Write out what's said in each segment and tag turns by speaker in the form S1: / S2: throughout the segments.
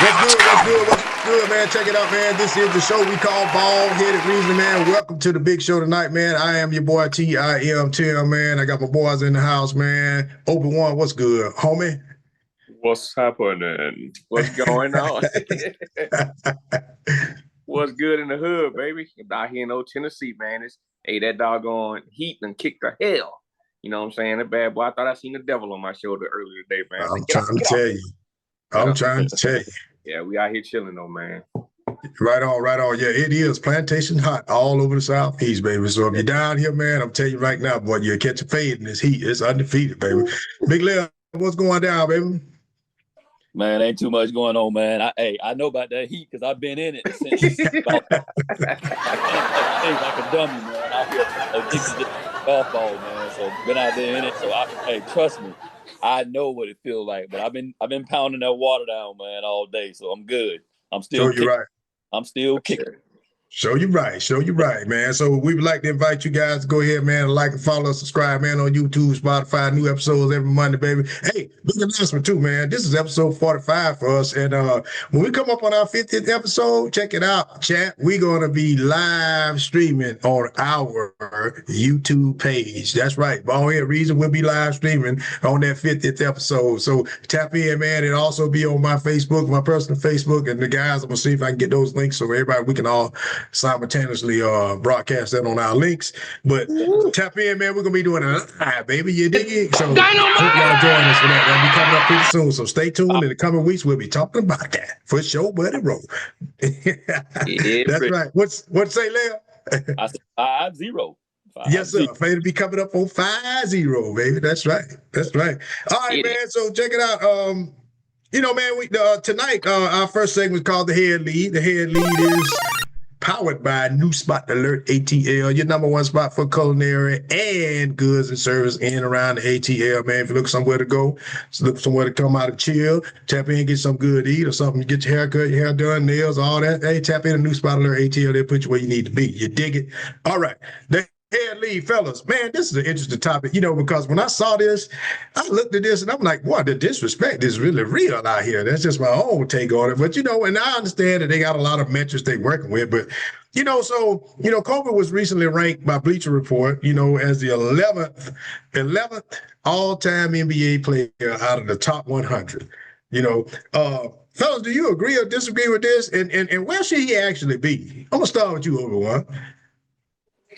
S1: What's good? What's good? What's good, man? Check it out, man. This is the show we call BaldHeaded Reasoning, man. Welcome to the big show tonight, man. I am your boy Tim, Tim, man. I got my boys in the house, man. Obi-Wan, what's good, homie?
S2: What's happening? What's going on? What's good in the hood, baby? Out here in Old Tennessee, man. That doggone heat and kick the hell. You know what I'm saying? That bad boy. I thought I seen the devil on my shoulder earlier today, man.
S1: I'm trying to tell you. I'm trying to tell you.
S2: Yeah, we out here chilling though, man.
S1: Right on, right on. Yeah, it is plantation hot all over the Southeast, baby. So if you're down here, man, I'm telling you right now, boy, you'll catch a fade in this heat. It's undefeated, baby. Big Lil, what's going down, baby?
S3: Man, ain't too much going on, man. I know about that heat because I've been in it since like a dummy, man. Out here addicted to golf ball, man. So been out there in it. So trust me, I know what it feels like. But I've been pounding that water down, man, all day. So I'm good. I'm still
S1: kicking. Right.
S3: I'm still kicking.
S1: Show you right, man. So we would like to invite you guys to go ahead, man, and like and follow, subscribe, man, on YouTube, Spotify, new episodes every Monday, baby. Hey, big announcement too, man. This is episode 45 for us. And when we come up on our 50th episode, check it out, chat. We're going to be live streaming on our YouTube page. That's right. BaldHeaded Reason will be live streaming on that 50th episode. So tap in, man. It'll also be on my Facebook, my personal Facebook. And the guys, I'm going to see if I can get those links so everybody, we can all simultaneously broadcast that on our links. But tap in, man. We're gonna be doing it live, baby. You dig it? So I hope y'all join us for that. That'll be coming up pretty soon. So stay tuned. In the coming weeks, we'll be talking about that for sure, buddy. Roll. That's right. What's say, Leah?
S3: I said 5-0.
S1: Yes, sir. Afraid to be coming up on 5-0, baby. That's right. That's right. All right, man. So check it out. You know, man, we tonight our first segment is called The Head Lead. The Head Lead is powered by New Spot Alert ATL, your number one spot for culinary and goods and service in and around the ATL, man. If you look somewhere to go, look somewhere to come out and chill, tap in, get something good to eat or something, get your hair cut, your hair done, nails, all that. Hey, tap in a New Spot Alert ATL. They'll put you where you need to be. You dig it? All right. Head lead, fellas, man, this is an interesting topic, you know, because when I saw this, I looked at this and I'm like, boy, the disrespect is really real out here. That's just my own take on it. But, you know, and I understand that they got a lot of metrics they're working with. But, you know, so, you know, Kobe was recently ranked by Bleacher Report, you know, as the 11th all-time NBA player out of the top 100. You know, fellas, do you agree or disagree with this? And where should he actually be? I'm going to start with you, Obi-Wan.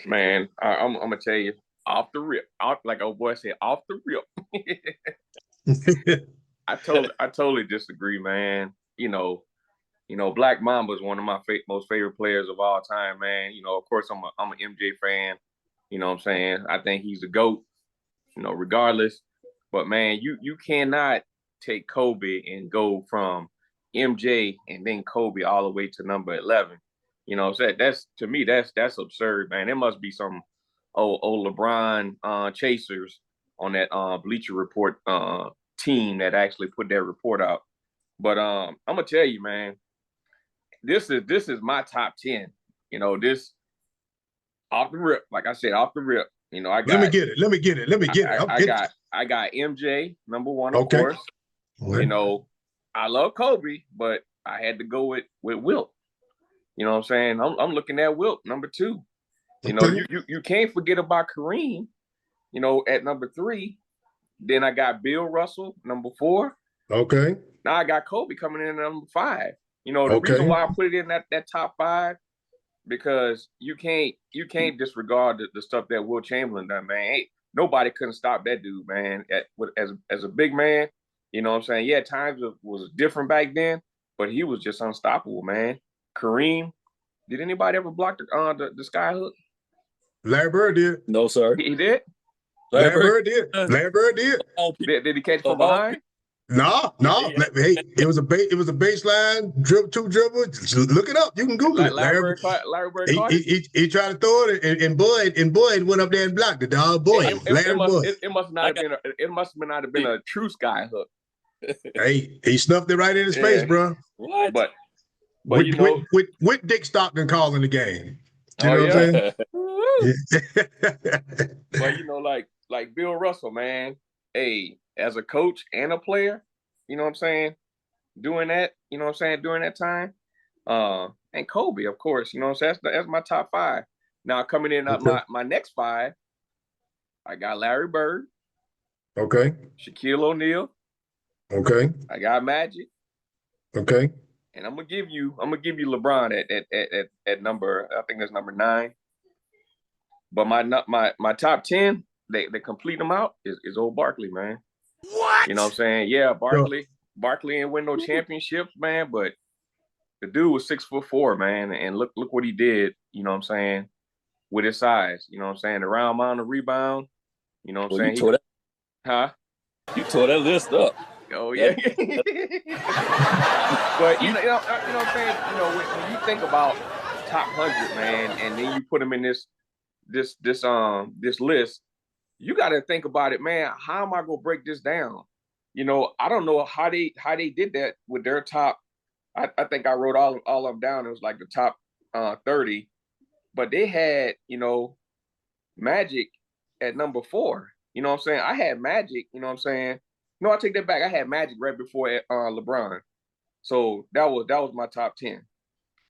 S2: Man, I'm gonna tell you off the rip, like old boy said, off the rip. I totally disagree, man. You know, Black Mamba is one of my most favorite players of all time, man. You know, of course, I'm an MJ fan. You know what I'm saying? I think he's a GOAT. You know, regardless. But man, you cannot take Kobe and go from MJ and then Kobe all the way to number 11. You know, so that's to me, that's absurd, man. There must be some old LeBron chasers on that Bleacher Report team that actually put that report out. But I'm gonna tell you, man, this is my top 10. You know, this off the rip, like I said, off the rip. You know, I got.
S1: Let me get it.
S2: I got MJ number one, of course. Okay. You know, I love Kobe, but I had to go with Wilt. You know what I'm saying? I'm looking at Wilt, number 2. You know, you can't forget about Kareem, you know, at number 3. Then I got Bill Russell, number 4.
S1: Okay.
S2: Now I got Kobe coming in at number 5. You know, the reason why I put it in that top 5, because you can't disregard the stuff that Wilt Chamberlain done, man. Hey, nobody couldn't stop that dude, man. As a big man, you know what I'm saying? Yeah, times was different back then, but he was just unstoppable, man. Kareem, did anybody ever block the sky hook?
S1: Larry Bird did.
S3: No, sir.
S2: He did?
S1: Larry Bird did. Larry Bird did.
S2: Did he catch from behind?
S1: No. Hey, it was a baseline two dribble. Just look it up. You can Google it.
S2: Larry Bird caught it.
S1: He tried to throw it, and Boyd went up there and blocked it. Dog, Boyd.
S2: It must not have been a true sky hook.
S1: Hey, he snuffed it right in his face, bro.
S2: What? But
S1: with Dick Stockton calling the game. You know what I'm saying?
S2: But you know, like Bill Russell, man. Hey, as a coach and a player, you know what I'm saying? doing that, you know what I'm saying, during that time. And Kobe, of course, you know what I'm saying? That's my top 5. Now coming in my next 5, I got Larry Bird.
S1: Okay.
S2: Shaquille O'Neal.
S1: Okay.
S2: I got Magic.
S1: Okay.
S2: And I'm gonna give you LeBron at number, I think that's number 9. But my top 10, they complete them out is old Barkley, man.
S4: What?
S2: You know what I'm saying? Yeah, Barkley ain't win no championships, man, but the dude was 6'4", man, and look what he did, you know what I'm saying, with his size, you know what I'm saying, the round amount of rebound, you know what I'm saying?
S3: You tore that list up.
S2: Oh yeah. But you know what I'm saying, you know, when you think about top 100, man, and then you put them in this list, you got to think about it, man. How am I gonna break this down? You know, I don't know how they did that with their top. I think I wrote all of them down. It was like the top 30, but they had, you know, Magic at number 4. You know what I'm saying? I had Magic. You know what I'm saying? No, I take that back. I had Magic right before LeBron. So that was my top 10.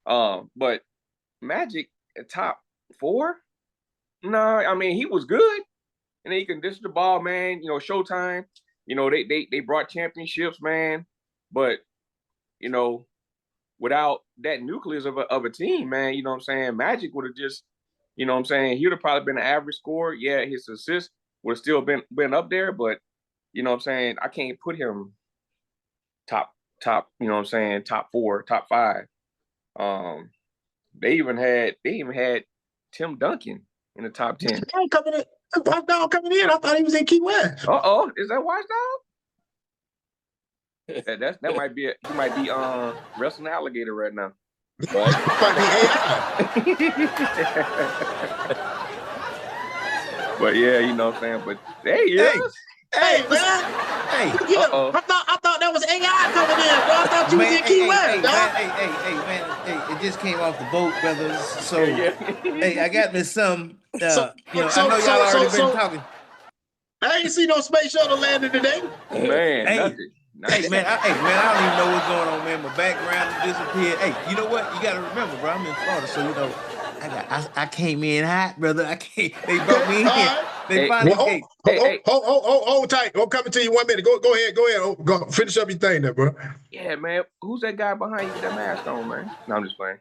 S2: But Magic at top 4? No, I mean, he was good. And then he can dish the ball, man. You know, Showtime. You know, they brought championships, man. But, you know, without that nucleus of a team, man, you know what I'm saying, Magic would have just, you know what I'm saying, he would have probably been an average scorer. Yeah, his assists would have still been up there, but, you know what I'm saying, I can't put him top, you know what I'm saying, top 4, top 5. They even had Tim Duncan in the top 10.
S1: Watchdog coming in. I thought he was in Key West.
S2: Is that Watchdog? That might be he might be wrestling alligator right now.
S1: Right? Might be
S2: AI. But yeah, you know what I'm saying. But hey,
S1: man. Hey, I thought that was AI coming in, bro. I thought you was in Key West,
S4: man, it just came off the boat, brothers. So hey, I got me some. I know y'all already been talking.
S1: I ain't see no space shuttle landing today.
S2: Man,
S4: nothing. Hey man, I don't even know what's going on, man. My background disappeared. Hey, you know what? You gotta remember, bro. I'm in Florida, so you know, I came in hot, brother. They brought me in. They finally.
S1: Hold tight. I'm coming to you 1 minute. Go ahead. Go finish up your thing there, bro.
S2: Yeah, man. Who's that guy behind you with that mask on, man? No, I'm just playing.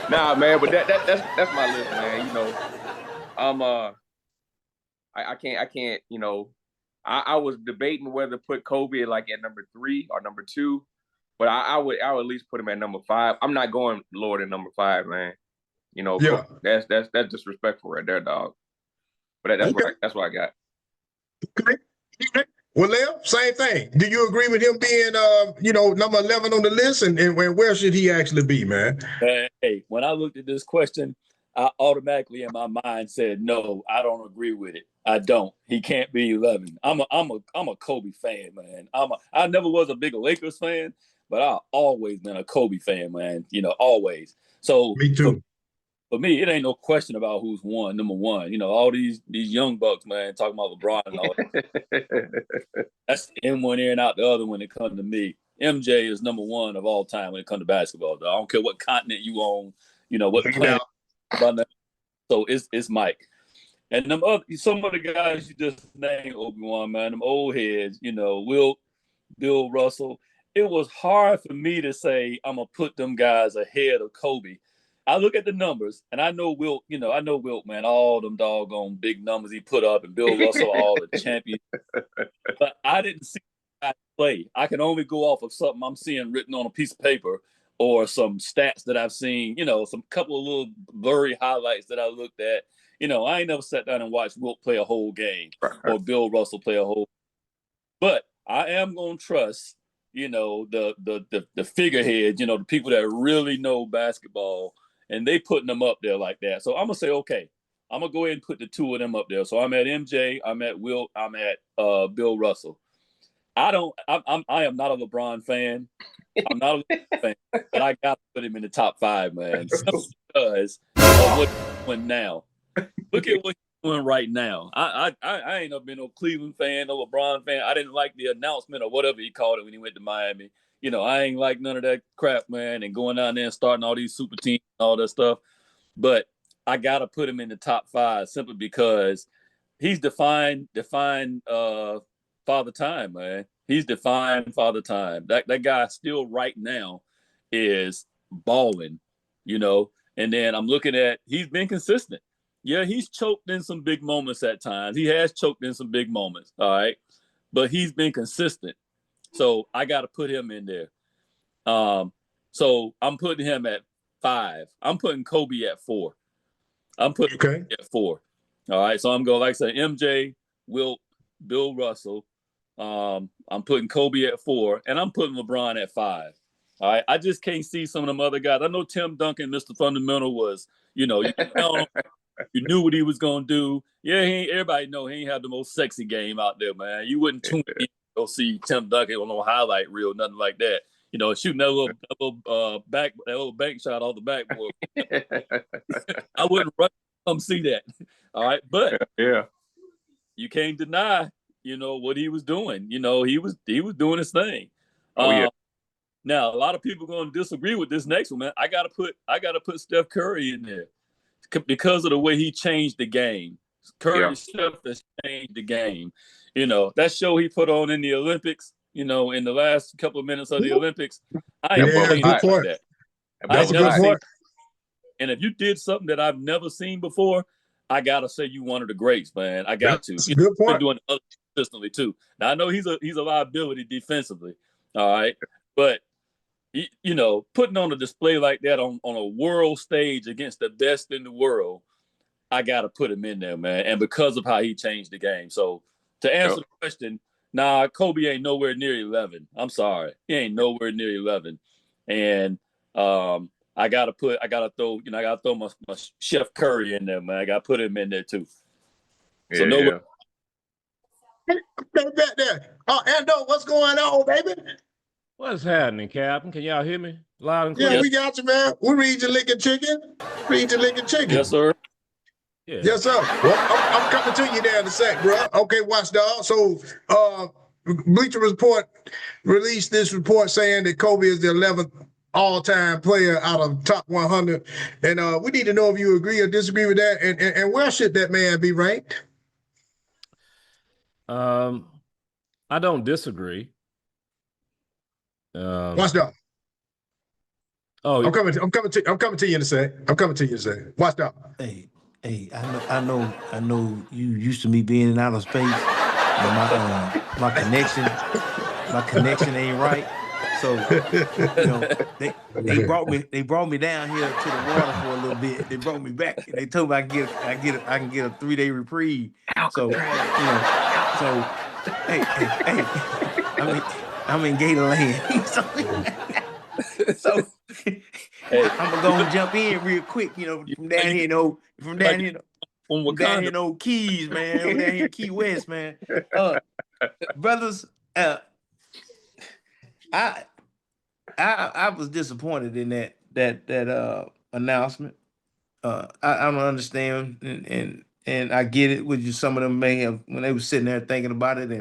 S2: Nah, man, but that's my list, man. You know, I can't, you know, I was debating whether to put Kobe like at number 3 or number 2, but I would at least put him at number 5. I'm not going lower than number 5, man. You know, yeah. That's disrespectful right there, dog. But that's what I got.
S1: Okay. Well, Leo, same thing. Do you agree with him being, number 11 on the list, and where should he actually be, man?
S3: Hey, when I looked at this question, I automatically in my mind said, no, I don't agree with it. I don't. He can't be 11. I'm a Kobe fan, man. I never was a big Lakers fan, but I've always been a Kobe fan, man. You know, always. So
S1: me too.
S3: For me, it ain't no question about who's number 1. You know, all these young bucks, man, talking about LeBron and all that. That's in one ear and out the other when it comes to me. MJ is number 1 of all time when it comes to basketball. Though. I don't care what continent you on, you know, what planet. So it's Mike. And some of the guys you just named, Obi-Wan, man, them old heads, you know, Wilt, Bill Russell. It was hard for me to say I'm going to put them guys ahead of Kobe. I look at the numbers, and I know Wilt, man, all them doggone big numbers he put up, and Bill Russell, all the champions. But I didn't see guys play. I can only go off of something I'm seeing written on a piece of paper or some stats that I've seen, you know, some couple of little blurry highlights that I looked at. You know, I ain't never sat down and watched Wilt play a whole game or Bill Russell play a whole. But I am going to trust, you know, the figureheads, you know, the people that really know basketball, and they putting them up there like that. So I'm going to say, okay, I'm going to go ahead and put the 2 of them up there. So I'm at MJ, I'm at Wilt, I'm at Bill Russell. I am not a LeBron fan. I'm not a LeBron fan, but I got to put him in the top 5, man. Simply because of what he's doing now. Look at what doing right now. I ain't never been no Cleveland fan, no LeBron fan. I didn't like the announcement or whatever he called it when he went to Miami. You know, I ain't like none of that crap, man, and going down there and starting all these super teams and all that stuff. But I gotta put him in the top 5 simply because he's defined Father Time, man. He's defined Father Time. That guy still right now is balling, you know. And then I'm looking at he's been consistent. Yeah, he's choked in some big moments at times. He has choked in some big moments, all right. But he's been consistent. So I got to put him in there. So I'm putting him at 5. I'm putting Kobe at 4. I'm putting Kobe at 4. All right. So I'm going, like I said, MJ, Wilt, Bill Russell. I'm putting Kobe at 4, and I'm putting LeBron at 5. All right. I just can't see some of them other guys. I know Tim Duncan, Mr. Fundamental, was, you know, you knew what he was gonna do. Yeah, everybody know he ain't have the most sexy game out there, man. You wouldn't tune in to go see Tim Duncan on no highlight reel, nothing like that. You know, shooting that little bank shot off the backboard. I wouldn't rush to come see that. All right, but
S2: yeah,
S3: you can't deny, you know, what he was doing. You know, he was doing his thing.
S2: Yeah.
S3: Now a lot of people are gonna disagree with this next one, man. I gotta put Steph Curry in there because of the way he changed the game. Curry Steph has changed the game. You know, that show he put on in the Olympics, you know, in the last couple of minutes of the Olympics, I ain't seen
S1: good point.
S3: like that.
S1: That's a good point.
S3: And if you did something that I've never seen before, I gotta say you one of the greats, man. I got to.
S1: That's a good point.
S3: Been doing it consistently too. Now I know he's a liability defensively, all right, but you know, putting on a display like that on a world stage against the best in the world, I got to put him in there, man. And because of how he changed the game. So to answer the question, nah, Kobe ain't nowhere near 11. I'm sorry. He ain't nowhere near 11. And I got to throw my Chef Curry in there, man. I got to put him in there too. So nowhere.
S1: Back there. Oh, Ando, what's going on, baby?
S5: What's happening, Captain? Can y'all hear me loud and clear?
S1: Yeah, we got you, man. We read your licking chicken.
S3: Yes, sir.
S5: Yeah.
S1: Yes, sir. Well, I'm coming to you there in a sec, bro. Okay, watchdog. So, Bleacher Report released this report saying that Kobe is the 11th all-time player out of top 100, and we need to know if you agree or disagree with that, and where should that man be ranked?
S5: I don't disagree.
S1: Watchdog.
S5: Oh,
S1: I'm coming to you in a sec. Watchdog.
S4: Hey, I know you used to me being in outer space, and my connection ain't right. So you know, they brought me down here to the water for a little bit. They brought me back. They told me I can get a 3-day reprieve. So you know, hey, I'm in Gatorland. So I'm gonna go and jump in real quick, you know, from down here in old Keys, man, down here in Key West, man. Brothers, I was disappointed in that announcement. I don't understand, and I get it. With some of them may have when they was sitting there thinking about it,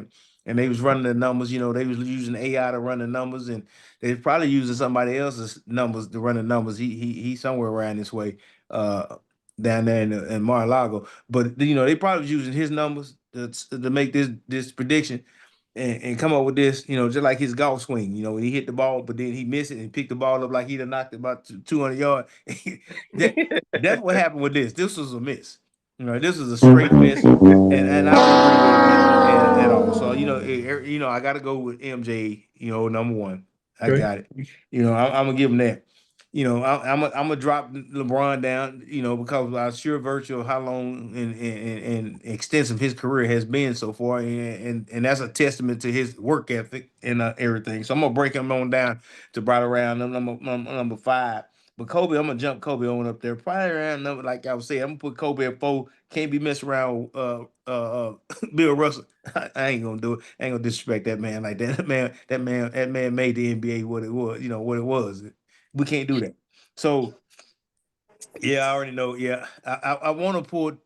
S4: and they was running the numbers. You know, they was using AI to run the numbers, and they was probably using somebody else's numbers to run the numbers. He somewhere around this way, down there in Mar-a-Lago. But you know, they probably was using his numbers to make this prediction. And come up with this, you know, just like his golf swing, you know, when he hit the ball, but then he missed it and picked the ball up like he'd have knocked it about 200 yards. That's what happened with this. This was a miss. You know, this was a straight miss, and I don't agree with it at all. So you know, I got to go with MJ. You know, number one. I got it. You know, I'm gonna give him that. You know, I'm gonna drop LeBron down. You know, because I'm sure virtue of how long and extensive his career has been so far, and that's a testament to his work ethic and everything. So I'm gonna break him on down to right around number 5. But Kobe, I'm gonna jump Kobe on up there, probably around number, like I was saying, I'm gonna put Kobe at 4. Can't be messing around Bill Russell. I ain't gonna do it. I ain't gonna disrespect that man like that. That man made the NBA what it was. You know what it was. We can't do that. So yeah, I already know. Yeah, I want to put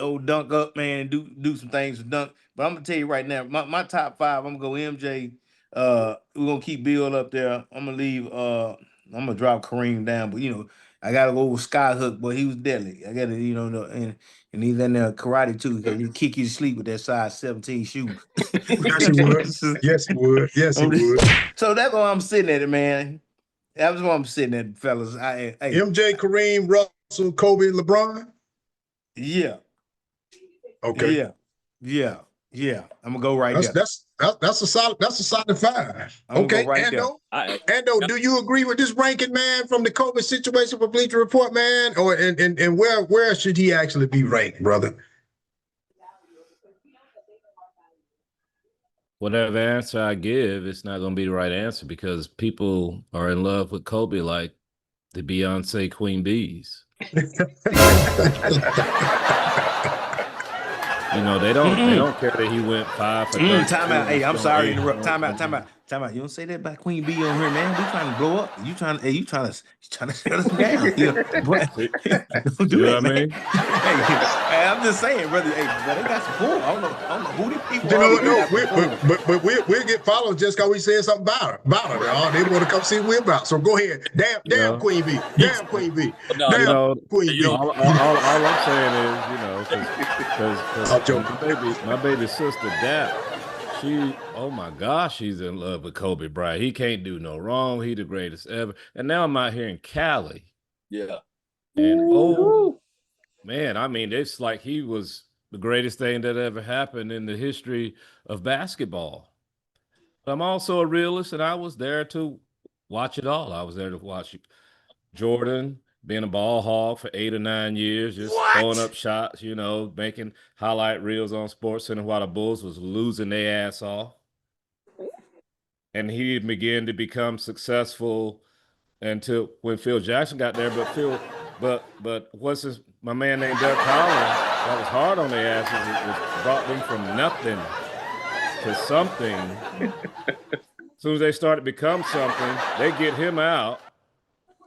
S4: old dunk up, man, and do some things with dunk. But I'm gonna tell you right now, my top five, I'm gonna go MJ. We're gonna keep Bill up there. I'm gonna leave. I'm gonna drop Kareem down, but I gotta go with Skyhook, but he was deadly. I gotta, and he's in there karate too, because he kick you to sleep with that size 17 shoe.
S1: Yes, he would. Yes, he would. Yes, he would.
S4: So that's why I'm sitting at it, man. That's why I'm sitting at, fellas. Hey.
S1: MJ, Kareem, Russell, Kobe, LeBron.
S4: Yeah.
S1: Okay.
S4: Yeah. I'm gonna go right there.
S1: That's a solid five. Okay,
S4: right
S1: Ando, do you agree with this ranking, man, from the Kobe situation for Bleacher Report, man? Or and where should he actually be ranked, brother?
S5: Whatever answer I give, it's not going to be the right answer because people are in love with Kobe like the Beyonce Queen Bees. They don't care that he went 5 for 30.
S4: Time out. Hey, I'm sorry to interrupt. Time out. You don't say that about Queen Bee on here, man. We trying to blow up. You trying to shut us down. Don't do that, man. Hey, I'm just saying, brother. Hey, but they got some pull. I don't know who these people are.
S1: But we'll get followed just because we said something about her. They want to come see what we're about. So go ahead. Damn Queen Bee. Damn Queen Bee. Queen Bee.
S5: All I'm saying is, because my baby sister, Dap, oh my gosh, she's in love with Kobe Bryant. He can't do no wrong. He the greatest ever. And now I'm out here in Cali.
S3: Yeah.
S5: And man, I mean, it's like he was the greatest thing that ever happened in the history of basketball. But I'm also a realist, and I was there to watch it all. I was there to watch Jordan being a ball hog for 8 or 9 years, just throwing up shots, making highlight reels on SportsCenter while the Bulls was losing their ass off. And he began to become successful until when Phil Jackson got there. But my man named Doug Collins, that was hard on their asses. It was brought them from nothing to something. As soon as they started to become something, they get him out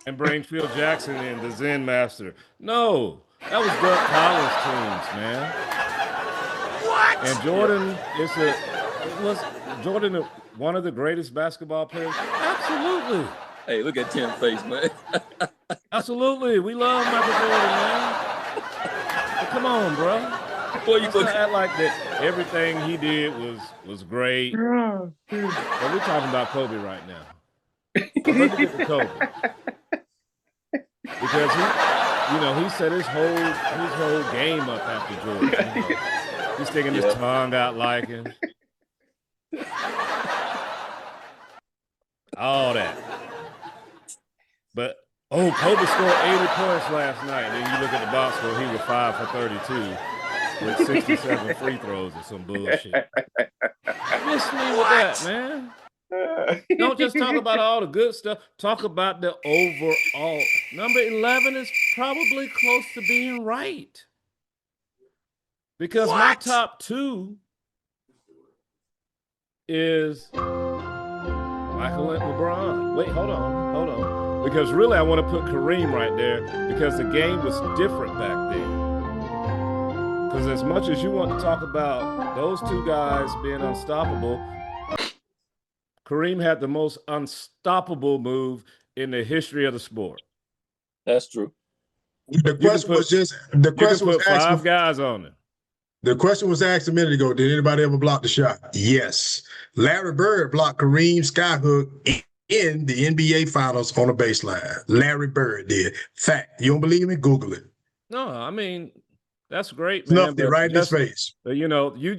S5: and bring Phil Jackson in, the Zen Master. No, that was Doug Collins' teams, man.
S4: What?
S5: And Jordan was Jordan one of the greatest basketball players? Absolutely.
S3: Hey, look at Tim's face, man.
S5: Absolutely. We love Michael Jordan, man. But come on, bro.
S3: Boy, you
S5: look act like that everything he did was great. But we're talking about Kobe right now. Let's get to Kobe. Because he set his whole game up after Jordan. He's sticking his tongue out like him. All that. But Kobe scored 80 points last night. And then you look at the box score, he was 5 for 32 with 67 free throws or some bullshit. Miss me with that, man. Don't just talk about all the good stuff. Talk about the overall. Number 11 is probably close to being right. Because my top 2 is Michael and LeBron. Wait, hold on. Because really I want to put Kareem right there because the game was different back then. Because as much as you want to talk about those 2 guys being unstoppable, Kareem had the most unstoppable move in the history of the sport.
S3: That's true.
S1: The question was asked
S5: 5 guys on it.
S1: The question was asked a minute ago, did anybody ever block the shot? Yes. Larry Bird blocked Kareem Skyhook in the NBA Finals on a baseline. Larry Bird did. Fact. You don't believe me? Google it.
S5: No, I mean, that's great, man.
S1: Nothing right in his face.
S5: You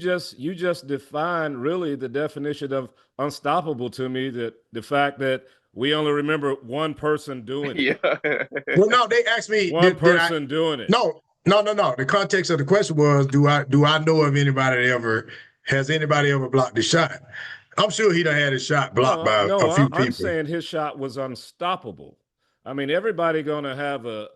S5: just defined really the definition of unstoppable to me, that the fact that we only remember one person doing it.
S2: Yeah.
S1: Well, no, they asked me
S5: one person doing it.
S1: No. The context of the question was, do I know of anybody that has anybody ever blocked the shot? I'm sure he done had his shot blocked by a few people.
S5: I'm saying his shot was unstoppable. I mean, everybody gonna have a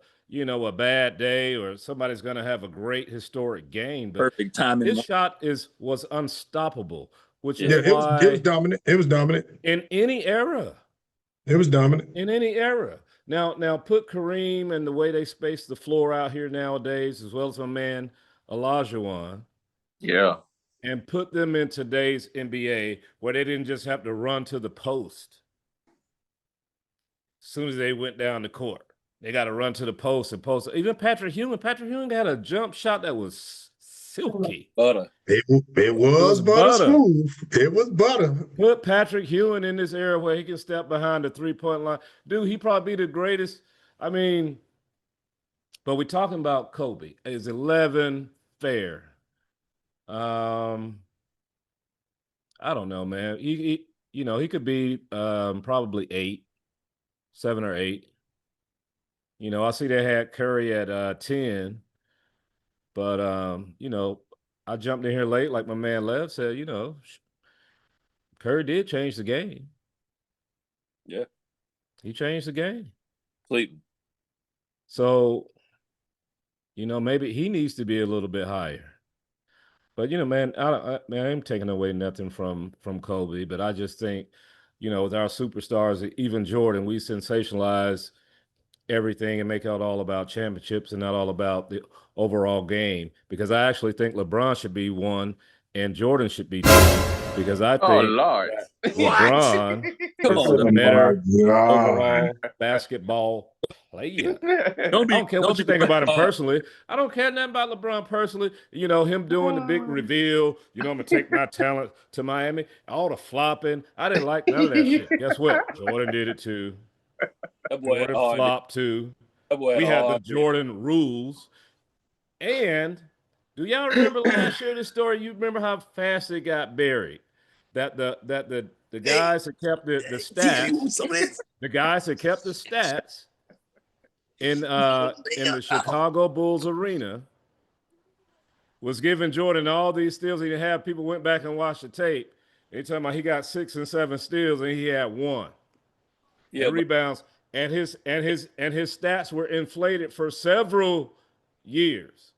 S5: bad day, or somebody's gonna have a great historic game. But
S3: perfect timing.
S5: His shot was unstoppable, which is
S1: why it was dominant. It was dominant
S5: in any era.
S1: It was dominant
S5: in any era. Now put Kareem and the way they space the floor out here nowadays, as well as my man Olajuwon,
S2: Yeah.
S5: and put them in today's NBA where they didn't just have to run to the post as soon as they went down the court. They got to run to the post and post. Even Patrick Ewing had a jump shot that was silky.
S3: Butter.
S1: It was butter smooth. It was butter.
S5: Put Patrick Ewing in this era where he can step behind the 3-point line. Dude, he probably be the greatest. I mean, but we're talking about Kobe. Is 11 fair? I don't know, man. He could be probably 7 or 8. I see they had Curry at 10, but I jumped in here late, like my man Lev said. Curry did change the game.
S3: Yeah,
S5: he changed the game
S3: completely.
S5: So, maybe he needs to be a little bit higher. But man, I ain't taking away nothing from Kobe, but I just think, with our superstars, even Jordan, we sensationalize everything and make it all about championships and not all about the overall game. Because I actually think LeBron should be 1 and Jordan should be 2. Because I think
S2: Lord.
S5: LeBron is a better overall basketball player. I don't care what you think about him personally. I don't care nothing about LeBron personally. Him doing the big reveal. I'm going to take my talent to Miami. All the flopping. I didn't like none of that shit. Guess what? Jordan did it too. Jordan flopped too. We had the Jordan rules. And do y'all remember last year this story? You remember how fast it got buried? That the guys that kept the stats, the guys that kept the stats in the Chicago Bulls arena was giving Jordan all these steals. He had people went back and watched the tape. They talking about he got 6 and 7 steals and he had 1. Yeah, and rebounds, and his stats were inflated for several years.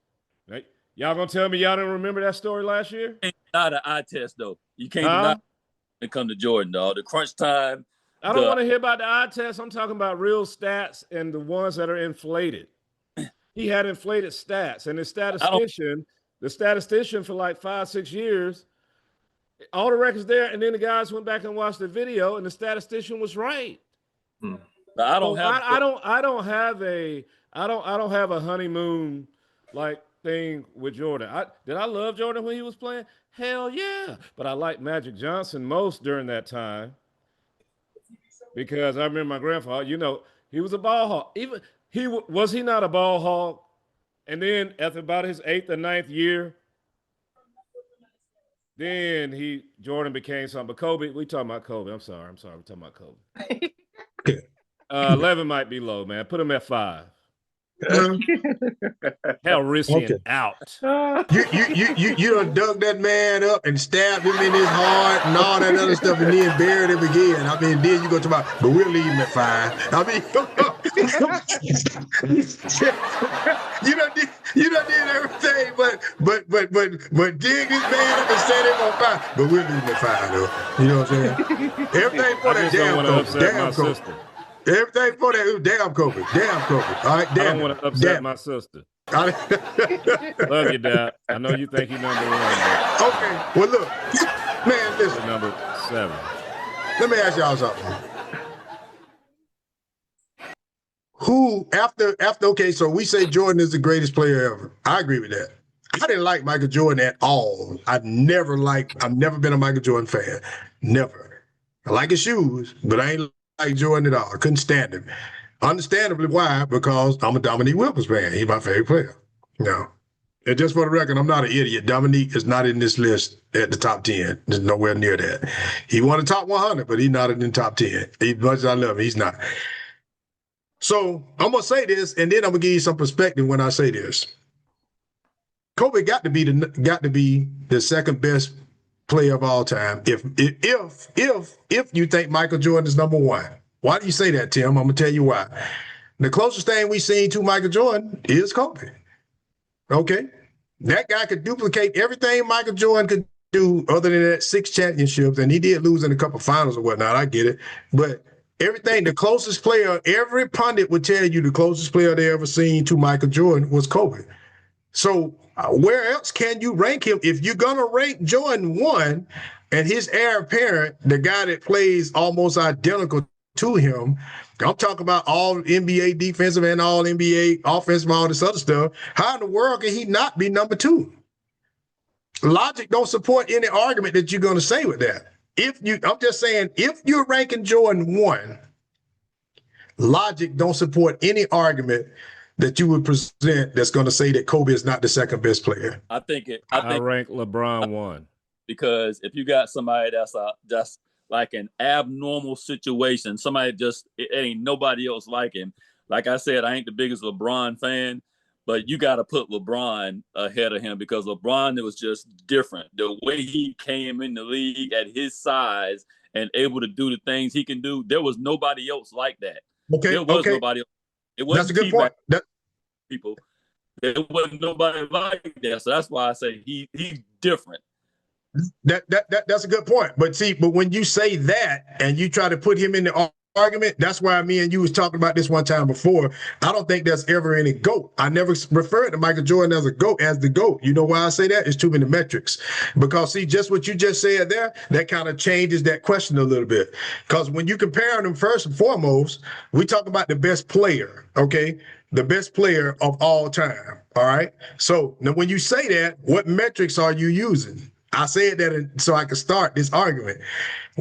S5: Right? Y'all gonna tell me y'all don't remember that story last year?
S3: Not an eye test though. You can't deny it come to Jordan, dog. The crunch time.
S5: I don't want to hear about the eye test. I'm talking about real stats and the ones that are inflated. He had inflated stats, and the statistician for like 5-6 years, all the records there, and then the guys went back and watched the video, and the statistician was right.
S3: I don't
S5: have a honeymoon like thing with Jordan. Did I love Jordan when he was playing? Hell yeah. But I liked Magic Johnson most during that time because I remember my grandfather, he was a ball hawk. Even was he not a ball hawk? And then after about his 8th or 9th year, then Jordan became something. But Kobe, we talking about Kobe. I'm sorry. We're talking about Kobe. 11 might be low, man. Put him at 5. Hell, risking out.
S1: You done dug that man up and stabbed him in his heart and all that other stuff, and then buried him again. I mean, then you go to but we'll leave him at 5. I mean, you done did everything, but dig this man up and set him on 5. But we'll leave him at 5, though. You know what I'm saying? Everything for that damn Kobe. Everything for that damn Kobe. All right, damn.
S5: I don't want to upset my sister. Love you, Dad. I know you think he's number 1. But...
S1: Okay. Well, look, man, listen.
S5: Number 7.
S1: Let me ask y'all something. Who okay, so we say Jordan is the greatest player ever. I agree with that. I didn't like Michael Jordan at all. I've never been a Michael Jordan fan. Never. I like his shoes, but I ain't like Jordan at all. I couldn't stand him. Understandably, why? Because I'm a Dominique Wilkins fan. He's my favorite player. No. And just for the record, I'm not an idiot. Dominique is not in this list at the top 10. There's nowhere near that. He won the top 100, but he's not in the top 10. As much as I love him, he's not. So I'm going to say this, and then I'm going to give you some perspective when I say this. Kobe got to be the second best player of all time. If you think Michael Jordan is number 1. Why do you say that, Tim? I'm gonna tell you why. The closest thing we've seen to Michael Jordan is Kobe. Okay, that guy could duplicate everything Michael Jordan could do, other than that 6 championships, and he did lose in a couple finals or whatnot. I get it, but everything, the closest player, every pundit would tell you the closest player they ever seen to Michael Jordan was Kobe. So where else can you rank him? If you're gonna rank Jordan 1 and his heir apparent, the guy that plays almost identical to him, I'm talking about all NBA defensive and all NBA offensive, all this other stuff. How in the world can he not be number 2? Logic don't support any argument that you're gonna say with that. I'm just saying, if you're ranking Jordan 1, logic don't support any argument that you would present that's going to say that Kobe is not the second best player.
S3: I think
S5: I rank LeBron 1.
S3: Because if you got somebody that's like an abnormal situation, somebody it ain't nobody else like him. Like I said, I ain't the biggest LeBron fan, but you got to put LeBron ahead of him because LeBron was just different. The way he came in the league at his size and able to do the things he can do, there was nobody else like that.
S1: Okay,
S3: there was nobody else. It wasn't
S1: that's a good point.
S3: People. There wasn't nobody like that. So that's why I say he's different.
S1: That's a good point. But when you say that and you try to put him in the argument, that's why me and you was talking about this one time before. I don't think there's ever any GOAT. I never referred to Michael Jordan as the GOAT. You know why I say that? It's too many metrics. Because just what you just said there, that kind of changes that question a little bit. Because when you compare them, first and foremost, we talk about the best player, okay? The best player of all time, all right? So now when you say that, what metrics are you using? I said that so I could start this argument.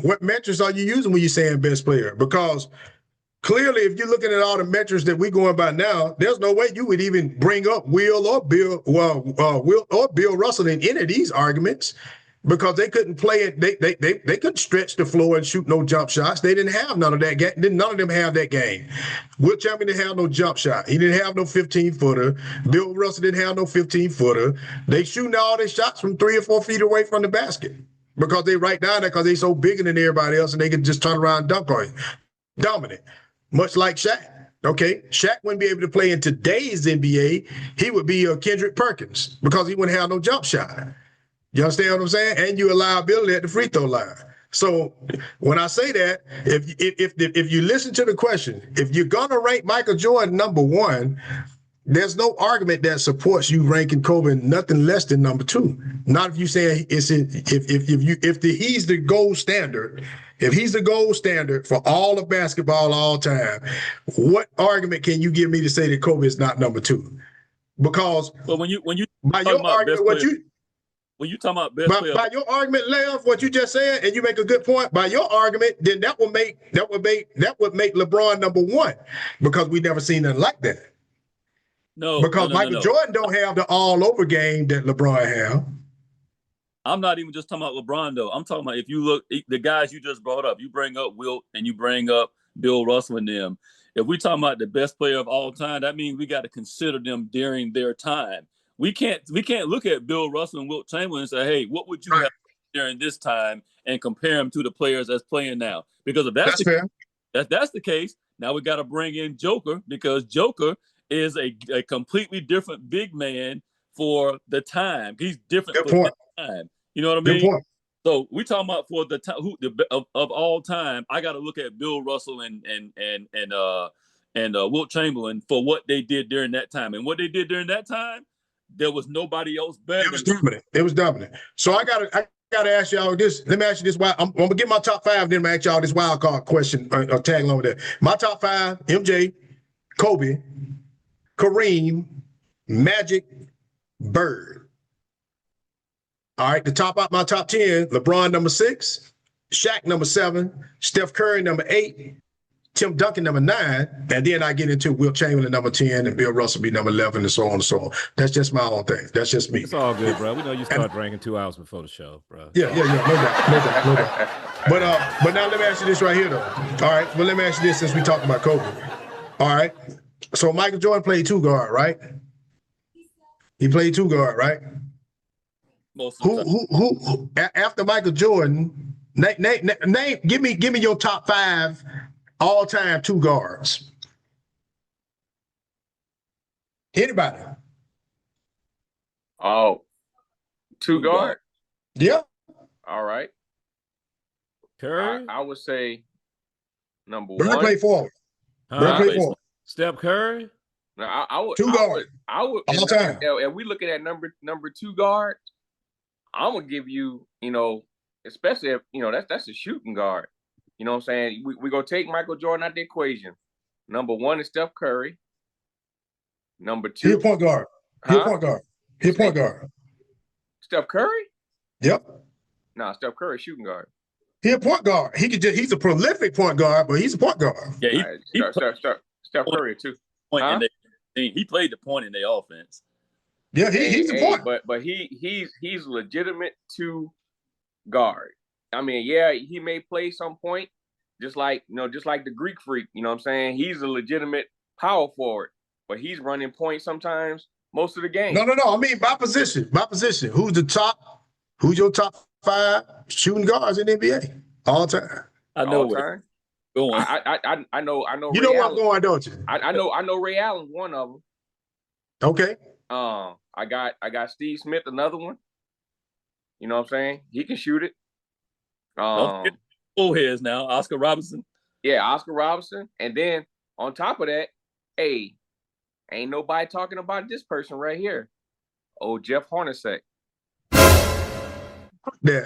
S1: What metrics are you using when you're saying best player? Because clearly, if you're looking at all the metrics that we're going by now, there's no way you would even bring up Will or Bill Russell in any of these arguments because they couldn't play it. They couldn't stretch the floor and shoot no jump shots. They didn't have none of that. None of them have that game. Will Chamberlain didn't have no jump shot. He didn't have no 15-footer. Bill Russell didn't have no 15-footer. They shooting all their shots from 3 or 4 feet away from the basket because they right down there because they so bigger than everybody else and they can just turn around and dunk on you. Dominant, much like Shaq. Okay, Shaq wouldn't be able to play in today's NBA. He would be Kendrick Perkins because he wouldn't have no jump shot. You understand what I'm saying? And you allow ability at the free throw line. So when I say that, if you listen to the question, if you're gonna rank Michael Jordan number 1, there's no argument that supports you ranking Kobe nothing less than number 2. Not if you say he's the gold standard. If he's the gold standard for all of basketball all time, what argument can you give me to say that Kobe is not number 2? Because
S3: when you
S1: by your argument,
S3: when you talking about best player,
S1: by your argument, Lev, what you just said, and you make a good point. By your argument, then that would make LeBron number 1 because we never seen nothing like that. Because Michael Jordan don't have the all over game that LeBron have.
S3: I'm not even just talking about LeBron though. I'm talking about if you look the guys you just brought up. You bring up Wilt and you bring up Bill Russell and them. If we talking about the best player of all time, that means we got to consider them during their time. We can't look at Bill Russell and Wilt Chamberlain and say, hey, what would you have during this time and compare them to the players that's playing now? Because if that's the case, now we got to bring in Joker because Joker is a completely different big man for the time. He's different for the time. You know what I mean?
S1: Good point.
S3: So we talking about for the time of all time. I got to look at Bill Russell and Wilt Chamberlain for what they did during that time. And what they did during that time, there was nobody else better.
S1: It was dominant. So I gotta ask y'all this. Let me ask you this. I'm gonna get my top 5. Then I'm gonna ask y'all this wild card question or tag along with that. My top 5: MJ, Kobe, Kareem, Magic, Bird. All right. To top out my top 10: LeBron number 6, Shaq number 7, Steph Curry number 8, Tim Duncan number 9, and then I get into Wilt Chamberlain number 10 and Bill Russell be number 11 and so on and so on. That's just my own thing. That's just me.
S5: It's all good, bro. We know you start drinking 2 hours before the show, bro.
S1: Yeah, no doubt. But now let me ask you this right here, though. All right, well, let me ask you this since we talked about Kobe. All right, so Michael Jordan played 2 guard, right? He played 2 guard, right?
S3: Most of the
S1: Who after Michael Jordan? Name. Give me your top 5 all-time 2 guards. Anybody?
S2: Oh, 2 guard?
S1: Yeah.
S2: All right.
S5: Curry?
S2: I would say number
S1: Bird
S2: 1.
S1: play forward. Bird play forward.
S5: Steph Curry?
S2: No, I would.
S1: Two guard.
S2: I would.
S1: All time.
S2: And we looking at number 2 guard. I'm gonna give you, especially if that's a shooting guard. You know what I'm saying? We gonna take Michael Jordan out the equation. Number 1 is Steph Curry. Number 2,
S1: he a point guard. He a point guard. He a point guard.
S2: Steph Curry?
S1: Yep.
S2: Nah, Steph Curry shooting guard.
S1: He a point guard. He's a prolific point guard, but he's a point guard.
S3: Yeah,
S2: Steph Curry too.
S3: He played the point in their offense.
S1: Yeah, he's a point.
S2: But he's legitimate 2 guard. I mean, yeah, he may play some point, just like the Greek Freak. You know what I'm saying? He's a legitimate power forward, but he's running point sometimes most of the game.
S1: No. I mean by position. Who's your top 5 shooting guards in the NBA all time?
S3: I know
S2: all time.
S3: Go on.
S2: I know.
S1: You know where I'm going, don't you?
S2: I know. Ray Allen's one of them.
S1: Okay.
S2: I got Steve Smith, another one. You know what I'm saying? He can shoot it.
S3: Full heads now. Oscar Robertson.
S2: Yeah, Oscar Robertson. And then on top of that, hey, ain't nobody talking about this person right here. Oh, Jeff Hornacek.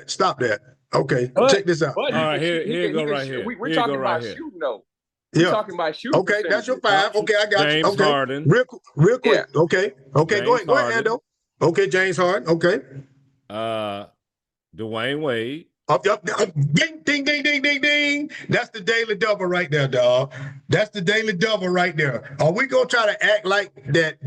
S1: Stop that. Okay, check this out.
S5: All right, here go right here.
S2: We're talking about shooting though.
S1: Yeah.
S2: We're talking about shooting.
S1: Okay, that's your 5. Okay, I got
S5: James
S1: you. Okay,
S5: Harden.
S1: real quick. Yeah. Okay,
S5: James
S1: go ahead, Ando. Okay, James Harden. Okay.
S5: Dwayne Wade.
S1: Ding, ding, ding, ding, ding, ding. That's the daily double right there, dog. That's the daily double right there. Are we gonna try to act like that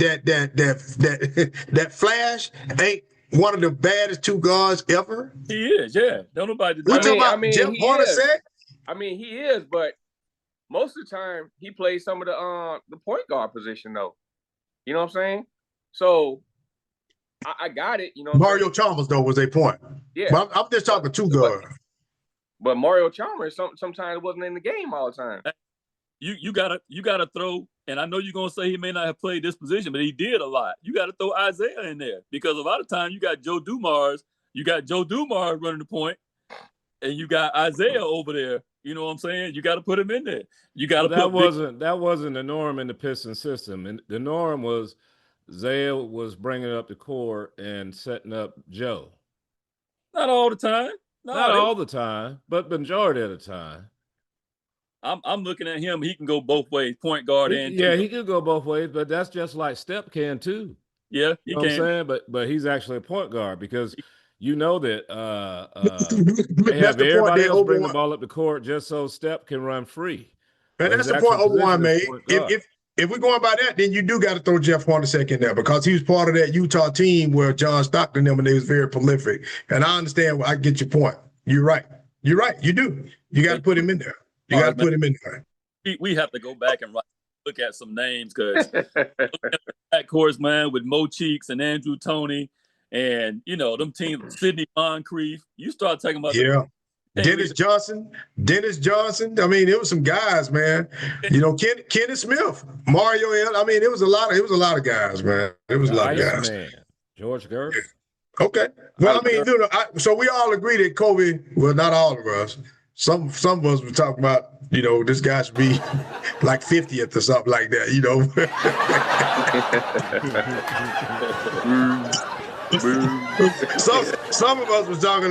S1: Flash ain't one of the baddest 2 guards ever?
S3: He is, yeah. Don't nobody.
S1: We talking about Jeff Hornacek?
S2: I mean, he is, but most of the time he plays some of the point guard position though. You know what I'm saying? So I got it. You know,
S1: Mario Chalmers though was a point.
S2: Yeah,
S1: but I'm just talking 2 guards.
S2: But Mario Chalmers sometimes wasn't in the game all the time.
S3: You gotta throw, and I know you're gonna say he may not have played this position, but he did a lot. You gotta throw Isaiah in there because a lot of times you got Joe Dumars running the point, and you got Isaiah over there. You know what I'm saying? You got to put him in there. You got to.
S5: That wasn't the norm in the Pistons system, and the norm was Zaya was bringing up the court and setting up Joe.
S3: Not all the time.
S5: Not all the time, but majority of the time.
S3: I'm looking at him. He can go both ways, point guard and
S5: he could go both ways, but that's just like Steph can too.
S3: Yeah,
S5: you know what I'm saying? But he's actually a point guard because you know that they have everybody else bring the ball up the court just so Steph can run free.
S1: And that's the point Obi-Wan made. If we're going by that, then you do got to throw Jeff Hornacek in there because he was part of that Utah team where John Stockton them and they was very prolific. And I understand. I get your point. You're right. You do. You got to put him in there. You got to put him in there.
S3: We have to go back and look at some names because that course, man, with Mo Cheeks and Andrew Toney and, them teams, Sidney Moncrief. You start talking about
S1: Dennis Johnson. I mean, there was some guys, man. Kenneth Smith, Mario. I mean, it was a lot of guys, man. It was a lot of guys.
S5: Man. George Gervin.
S1: Okay. Well, I mean, so we all agree that Kobe. Well, not all of us. Some of us were talking about, this guy should be like 50th or something like that, Some of us was talking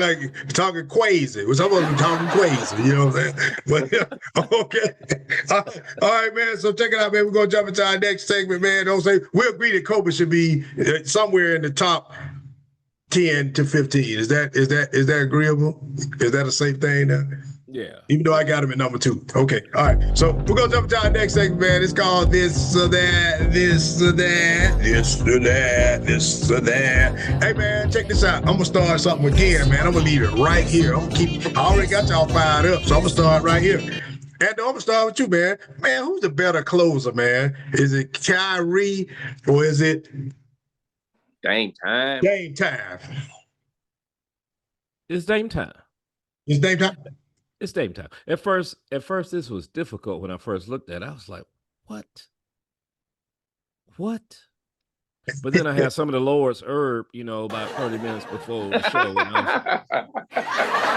S1: crazy. Some of us were talking crazy, you know what I'm saying? But okay. All right, man. So check it out, man. We're gonna jump into our next segment, man. Don't say we agree that Kobe should be somewhere in the top 10 to 15. Is that agreeable? Is that a safe thing now?
S5: Yeah.
S1: Even though I got him at number 2. Okay. All right. So we're gonna jump to our next segment, man. It's called This or That, This or That, This or That, This or That. Hey man, check this out. I'm gonna start something again, man. I'm gonna leave it right here. I already got y'all fired up, so I'm gonna start right here. And I'm gonna start with you, man. Man, who's the better closer, man? Is it Kyrie or is it
S2: Dame Time?
S1: Dame Time.
S5: It's Dame Time.
S1: It's Dame Time.
S5: It's Dame Time. At first, this was difficult when I first looked at it. I was like, what? But then I had some of the Lord's herb, about 30 minutes before the show. And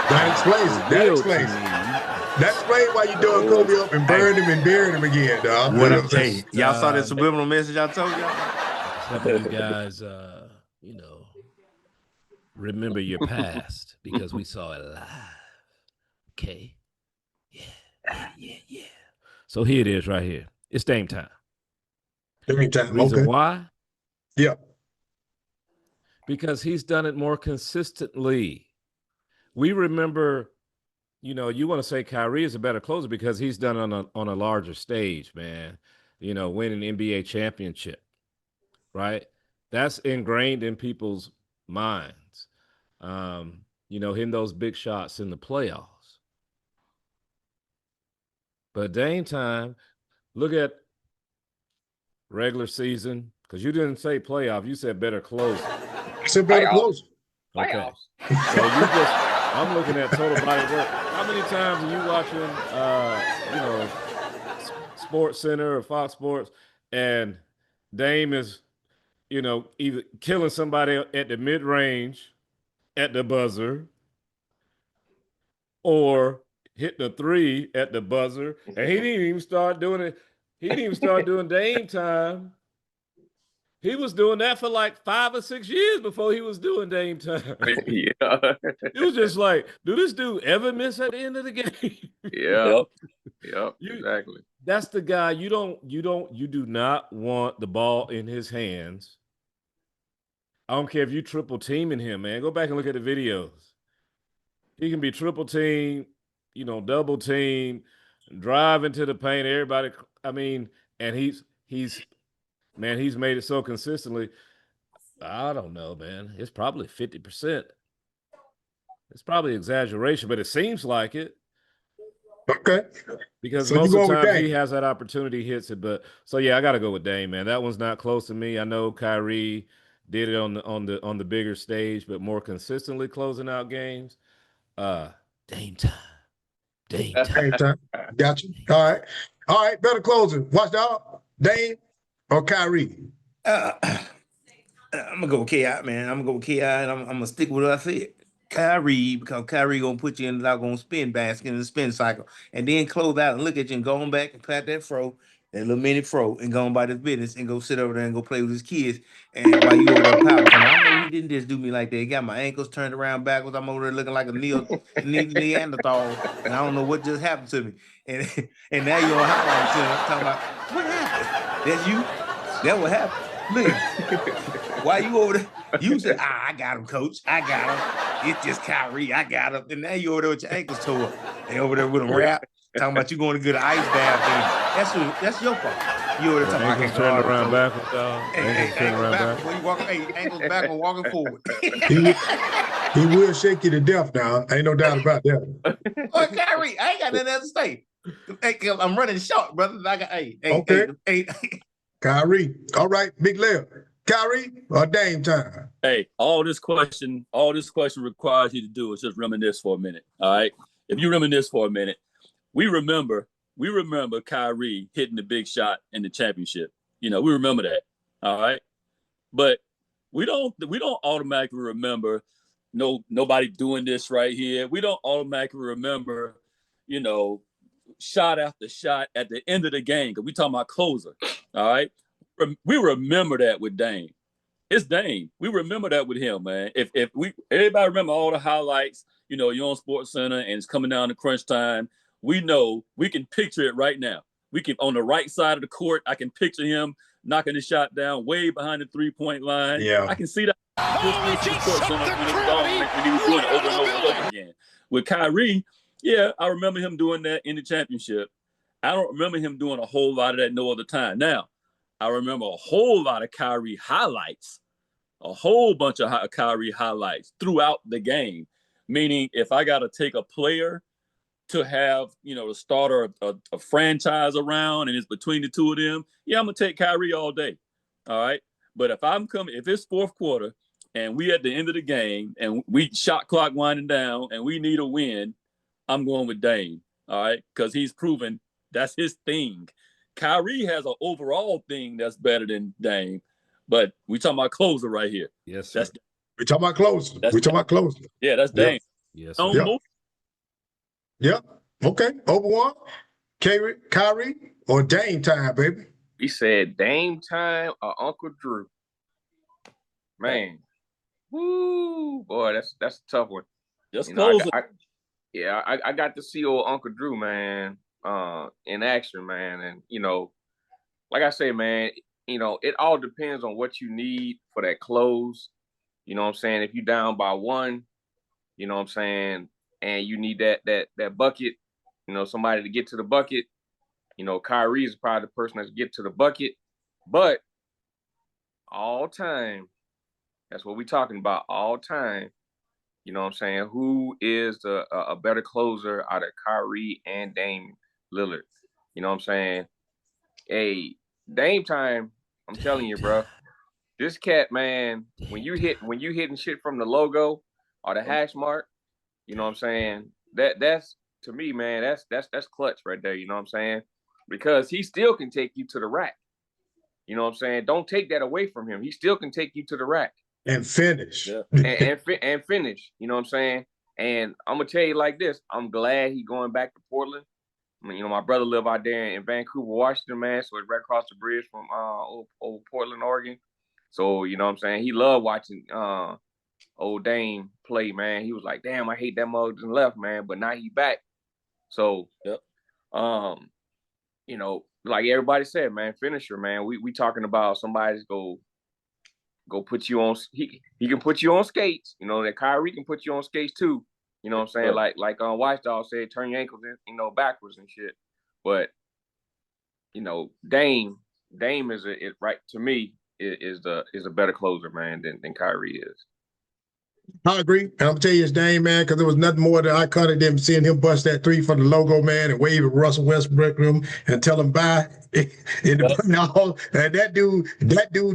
S1: that explains it. That explains why you doing Kobe up and burned him and buried him again, dog.
S4: What I tell you, y'all saw that subliminal message I told y'all?
S5: Some of you guys, remember your past because we saw it live. Okay? Yeah. So here it is right here. It's Dame time.
S1: Dame time,
S5: Reason
S1: okay.
S5: why?
S1: Yeah.
S5: Because he's done it more consistently. We remember, you want to say Kyrie is a better closer because he's done it on a larger stage, man. Winning NBA championship, right? That's ingrained in people's minds. Hitting those big shots in the playoffs. But Dame time, look at regular season, because you didn't say playoff, you said better closer.
S1: I said better closer.
S5: Okay.
S2: Playoffs.
S5: So I'm looking at total body work. How many times are you watching, Sports Center or Fox Sports, and Dame is, either killing somebody at the mid-range, at the buzzer, or hit the three at the buzzer, and he didn't even start doing it. He didn't even start doing Dame time. He was doing that for like 5 or 6 years before he was doing Dame time.
S2: Yeah.
S5: It was just like, do this dude ever miss at the end of the game?
S2: Yeah. Yep. Exactly.
S5: That's the guy you do not want the ball in his hands. I don't care if you triple teaming him, man. Go back and look at the videos. He can be triple team, double team, drive into the paint. Everybody, and he's made it so consistently. I don't know, man. It's probably 50%. It's probably exaggeration, but it seems like it.
S1: Okay.
S5: Because
S1: so
S5: most of the time he has that opportunity, hits it. But so yeah, I got to go with Dame, man. That one's not close to me. I know Kyrie did it on the bigger stage, but more consistently closing out games. Dame time. Dame time.
S1: Got you. All right. Better closer. Watch out. Dame or Kyrie?
S4: I'm gonna go with KI, man. I'm gonna go with KI, and I'm gonna stick with what I said. Kyrie, because Kyrie gonna put you in the doggone spin basket in the spin cycle, and then close out and look at you and go on back and pat that little mini fro, and go on by this business and go sit over there and go play with his kids. And while you over there pouting, I know he didn't just do me like that. He got my ankles turned around backwards. I'm over there looking like a Neanderthal, and I don't know what just happened to me. And now you're on highlights talking about what happened. That's you. That what happened. Look, why you over there? You said, I got him, coach. I got him. It's just Kyrie. I got him. And now you over there with your ankles tore up. And over there with a wrap, talking about you going to get an ice bath in. That's your fault. You over there talking about
S5: ankles turned around backwards, dog.
S4: Ankles back and walking forward.
S1: He will shake you to death now. Ain't no doubt about that.
S4: Oh, Kyrie, I ain't got nothing else to say. Hey, I'm running short, brother. I got
S1: okay. Kyrie. All right, big layup. Kyrie or Dame time?
S3: Hey, all this question requires you to do is just reminisce for a minute. All right. If you reminisce for a minute, we remember Kyrie hitting the big shot in the championship. We remember that. All right. But we don't automatically remember nobody doing this right here. We don't automatically remember, shot after shot at the end of the game, because we talking about closer. All right. We remember that with Dame. It's Dame. We remember that with him, man. If everybody remember all the highlights, you're on Sports Center and it's coming down to crunch time. We know we can picture it right now. We can, on the right side of the court, I can picture him knocking the shot down way behind the 3-point line.
S1: Yeah.
S3: I can see that. When he was doing it over and over again. With Kyrie, yeah, I remember him doing that in the championship. I don't remember him doing a whole lot of that no other time. Now, I remember a whole lot of Kyrie highlights, a whole bunch of Kyrie highlights throughout the game. Meaning, if I got to take a player to have, the starter a franchise around and it's between the two of them, yeah, I'm going to take Kyrie all day. All right. But if it's fourth quarter and we at the end of the game and we shot clock winding down and we need a win, I'm going with Dame. All right. Because he's proven that's his thing. Kyrie has an overall thing that's better than Dame, but we talking about closer right here.
S5: Yes, sir.
S1: We talking about closer.
S3: Yeah, that's Dame.
S5: Yes.
S1: Yeah. Okay, Obi-Wan, Kyrie, or Dame time, baby.
S2: He said Dame time or Uncle Drew. Man, woo, boy, that's a tough one.
S3: Just
S2: You know,
S3: close it.
S2: I got to see old Uncle Drew, man, in action, man, and you know, like I say, man, you know, it all depends on what you need for that close. You know what I'm saying? If you down by one, you know what I'm saying, and you need that bucket, you know, somebody to get to the bucket. You know, Kyrie is probably the person that's get to the bucket, but all time, that's what we're talking about. All time, you know what I'm saying? Who is a better closer out of Kyrie and Dame Lillard? You know what I'm saying? Hey, Dame time, I'm telling you, bro. This cat, man, when you hitting shit from the logo or the hash mark, you know what I'm saying? That's to me, man, that's clutch right there, you know what I'm saying? Because he still can take you to the rack. You know what I'm saying? Don't take that away from him. He still can take you to the rack
S1: and finish.
S3: Yeah.
S2: and finish. You know what I'm saying? And I'm gonna tell you like this: I'm glad he going back to Portland. I mean, you know, my brother live out there in Vancouver, Washington, man. So it's right across the bridge from old Portland, Oregon. So you know what I'm saying? He loved watching old Dame play, man. He was like, "Damn, I hate that mother left, man." But now he back. So,
S3: Yep.
S2: You know, like everybody said, man, finisher, man. We talking about somebody's go put you on. He can put you on skates. You know that Kyrie can put you on skates too. You know what I'm saying?
S3: Right.
S2: Like White Dog said, turn your ankles in, you know, backwards and shit. But you know, Dame is right to me is a better closer, man, than Kyrie is.
S1: I agree. And I'm gonna tell you his name, man, because there was nothing more that iconic than seeing him bust that three for the logo, man, and wave at Russell Westbrook room and tell him bye. And that dude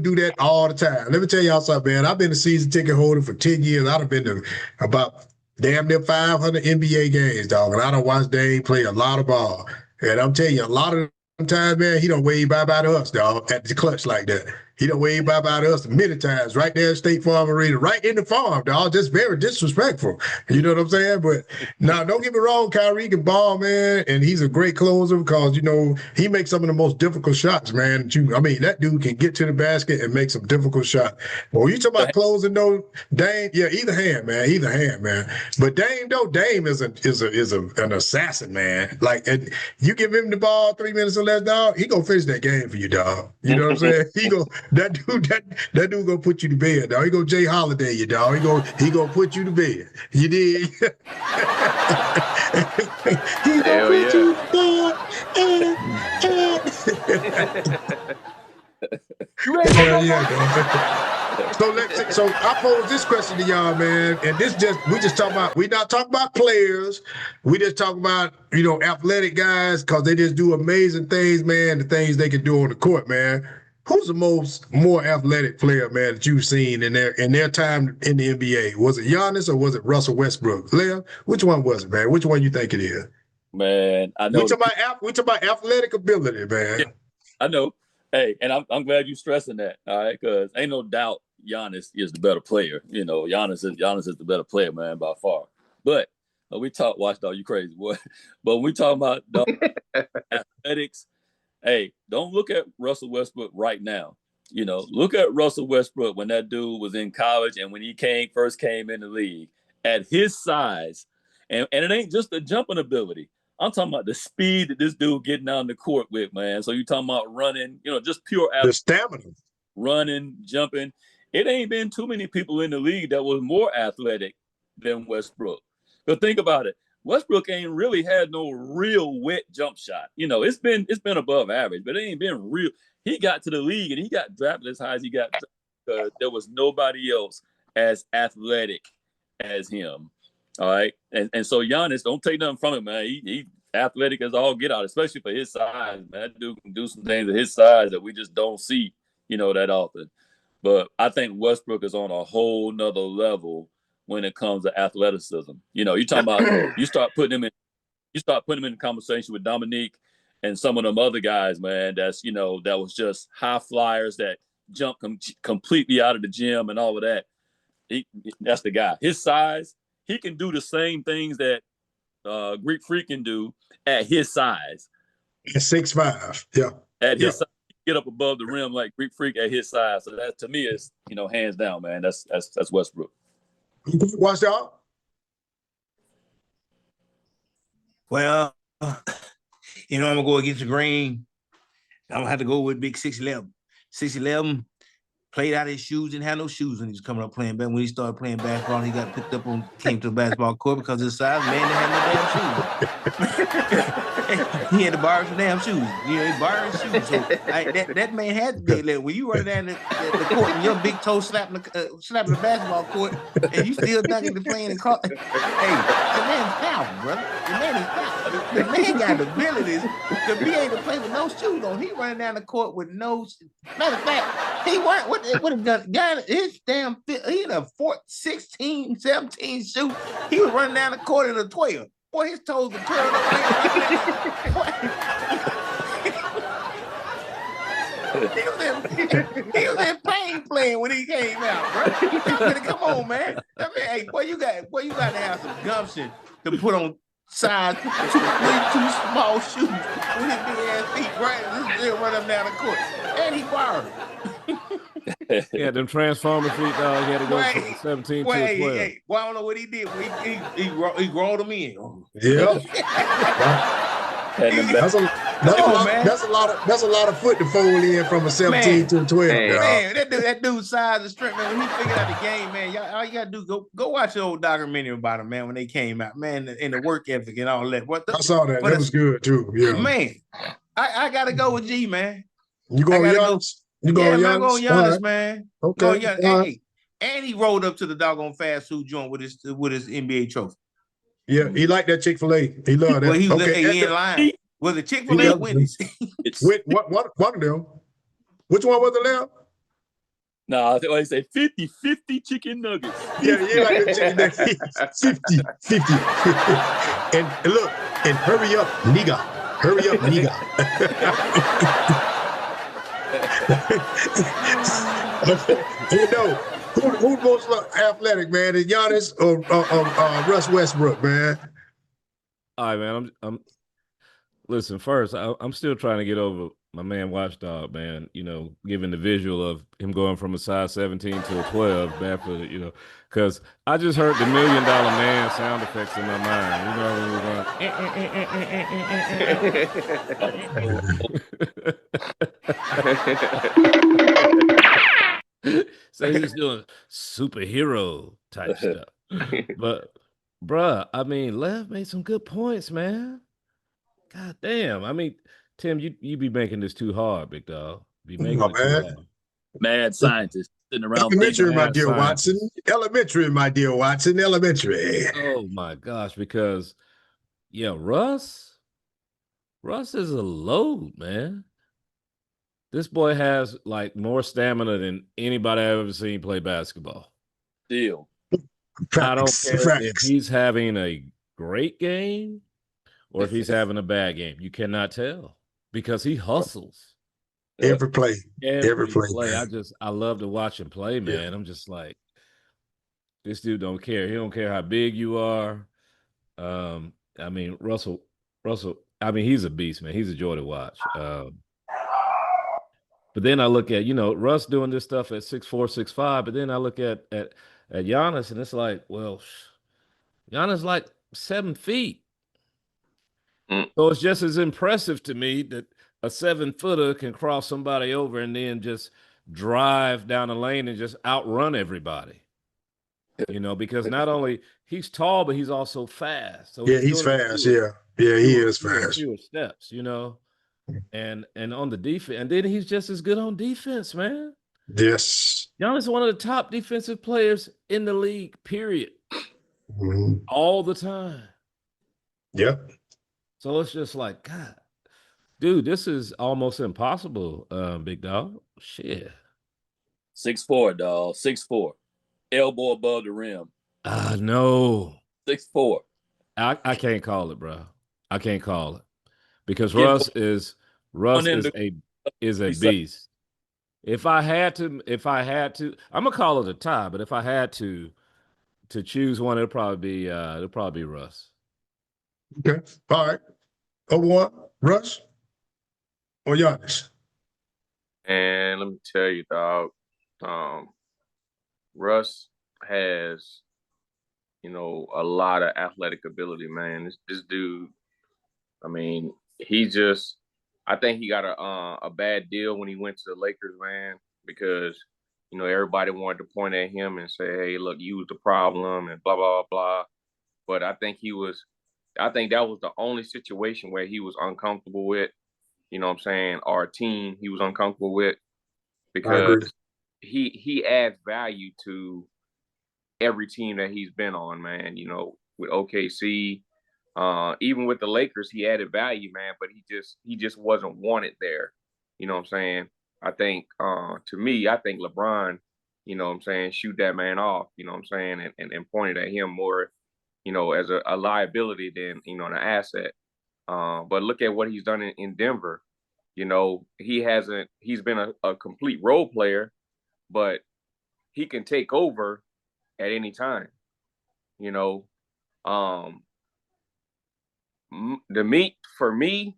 S1: do that all the time. Let me tell y'all something, man. I've been a season ticket holder for 10 years. I've been to about damn near 500 NBA games, dog, and I don't watch Dame play a lot of ball. And I'm telling you, a lot of times, man, he don't wave bye-bye to us, dog, at the clutch like that. He done waved bye-bye to us many times, right there at State Farm Arena, right in the farm, dog. Just very disrespectful. You know what I'm saying? But now, don't get me wrong, Kyrie can ball, man, and he's a great closer because, you know, he makes some of the most difficult shots, man. I mean, that dude can get to the basket and make some difficult shots. But when you talk about closing, though, Dame, yeah, either hand, man. But Dame, though, Dame is an assassin, man. Like, and you give him the ball 3 minutes or less, dog, he gonna finish that game for you, dog. You know what I'm saying? That dude gonna put you to bed, dog. He gonna Jay Holiday you, dog. He gonna put you to bed. You dig? He gonna put you to bed. So I pose this question to y'all, man, and we not talking about players. We just talk about, you know, athletic guys because they just do amazing things, man. The things they can do on the court, man. Who's the more athletic player, man, that you've seen in their time in the NBA? Was it Giannis or was it Russell Westbrook? Leah, which one was it, man? Which one you think it is?
S3: Man, I know.
S1: We talk about athletic ability, man.
S3: Yeah, I know. Hey, and I'm glad you stressing that, all right? Because ain't no doubt Giannis is the better player. You know, Giannis is the better player, man, by far. But we talk, Watchdog, you crazy, boy. But when we talk about athletics, hey, don't look at Russell Westbrook right now. You know, look at Russell Westbrook when that dude was in college and when he first came in the league at his size. And it ain't just the jumping ability. I'm talking about the speed that this dude getting down the court with, man. So you talking about running, you know, just pure
S1: the stamina,
S3: running, jumping. It ain't been too many people in the league that was more athletic than Westbrook. But think about it. Westbrook ain't really had no real wet jump shot. You know, it's been above average, but it ain't been real. He got to the league and he got drafted as high as he got because there was nobody else as athletic as him. All right. And so Giannis, don't take nothing from him, man. He athletic as all get out, especially for his size. Man, that dude can do some things at his size that we just don't see, you know, that often. But I think Westbrook is on a whole nother level when it comes to athleticism. You know, you talking about you start putting him in the conversation with Dominique and some of them other guys, man, that's, you know, that was just high flyers that jump completely out of the gym and all of that. That's the guy. His size, he can do the same things that Greek Freak can do at his size.
S1: At 6'5", yeah.
S3: At his size, get up above the rim like Greek Freak at his size. So that to me is, hands down, man. That's Westbrook.
S1: Watch out.
S4: Well, I'm gonna go against the grain. I'm gonna have to go with big 6'11". 6'11", played out his shoes, didn't have no shoes when he was coming up playing. But when he started playing basketball, he got picked up came to the basketball court because of his size. Man didn't have no damn shoes. He had to borrow some damn shoes. He borrowed shoes. So that man had to be like, when you run down the court and your big toe slapping the basketball court and you still dunking the playing and call. Hey, the man's powerful, brother. The man is powerful. The man got the abilities to be able to play with no shoes on. He running down the court with no. Matter of fact, he weren't. What have done? Got his damn. He had a 16, 17 shoe. He was running down the court in a 12. Boy, his toes were curled up. He was in pain playing when he came out, bro. Come on, man. I mean, hey, boy, you got to have some gumption to put on size 2 small shoes with his big ass feet, right? And still run up down the court, and he borrowed.
S5: Yeah, them transformer feet, dog. He had to go from 17 to 12.
S4: Hey, well, I don't know what he did. He rolled them in.
S1: Yeah. That's a lot of foot to fold in from a 17 to a 12.
S4: Man, that dude's size and strength, man. When he figured out the game, man, all you gotta do go watch the old documentary about him, man. When they came out, man, and the work ethic and all that.
S1: I saw that. That was good too. Yeah,
S4: man. I gotta go with G, man.
S1: You going Giannis? You going Giannis?
S4: I'm going Giannis, man.
S1: Okay.
S4: Hey, and he rolled up to the doggone fast food joint with his NBA trophy.
S1: Yeah, he liked that Chick-fil-A. He loved that.
S4: Well, he was in line. Was it Chick-fil-A or Wendy's?
S1: With one of them. Which one was it, Leo?
S3: No, I think they say 50-50 chicken nuggets.
S1: Yeah, like the chicken nuggets. 50. And look, and hurry up, nigga. Hurry up, nigga. Who's most athletic, man? Is Giannis or Russ Westbrook, man?
S5: All right, man. Listen, first, I'm still trying to get over my man Watchdog, man. Given the visual of him going from a size 17 to a 12, barefooted, because I just heard the $1 Million Man sound effects in my mind. So he's doing superhero type stuff. But, bruh, I mean, Lev made some good points, man. God damn. I mean, Tim, you be making this too hard, big dog. Be making it too hard.
S3: Mad scientist sitting around.
S1: Elementary, my dear Watson. Elementary, my dear Watson. Elementary.
S5: Oh my gosh, because Russ is a load, man. This boy has like more stamina than anybody I've ever seen play basketball.
S3: Deal.
S5: I don't care if he's having a great game or if he's having a bad game. You cannot tell because he hustles.
S1: Every play. Every play.
S5: I love to watch him play, man. Yeah. I'm just like, this dude don't care. He don't care how big you are. I mean, Russell, I mean, he's a beast, man. He's a joy to watch. But then I look at, Russ doing this stuff at 6'4", 6'5", but then I look at Giannis and it's like, well, Giannis like 7 feet. So it's just as impressive to me that a 7-footer can cross somebody over and then just drive down the lane and just outrun everybody. Because not only he's tall, but he's also fast. So
S1: he's fast. He is fast.
S5: Fewer steps, and on the defense, and then he's just as good on defense, man.
S1: Yes.
S5: Giannis is one of the top defensive players in the league, period. Mm-hmm. All the time.
S1: Yep.
S5: So it's just like, God, dude, this is almost impossible, big dog. Shit.
S3: 6'4", dog. 6'4". Elbow above the rim.
S5: No.
S3: 6'4".
S5: I can't call it, bro. I can't call it. Because Russ is a beast. If I had to, I'm gonna call it a tie, but if I had to choose one, it'll probably be Russ.
S1: Okay. All right. Over one, Russ or Giannis?
S2: And let me tell you, dog, Russ has, a lot of athletic ability, man. This dude, I mean, he just, I think he got a bad deal when he went to the Lakers, man, because everybody wanted to point at him and say, "Hey, look, you was the problem," and blah blah blah. But I think that was the only situation where he was uncomfortable with. You know what I'm saying? Our team, he was uncomfortable with
S1: I
S2: because
S1: agree.
S2: he adds value to every team that he's been on, man. With OKC, even with the Lakers, he added value, man. But he just wasn't wanted there. You know what I'm saying? I think to me, I think LeBron, what I'm saying, shoot that man off. You know what I'm saying, and pointed at him more, as a liability than an asset. But look at what he's done in Denver. He's been a complete role player, but he can take over at any time. You know, um, for me,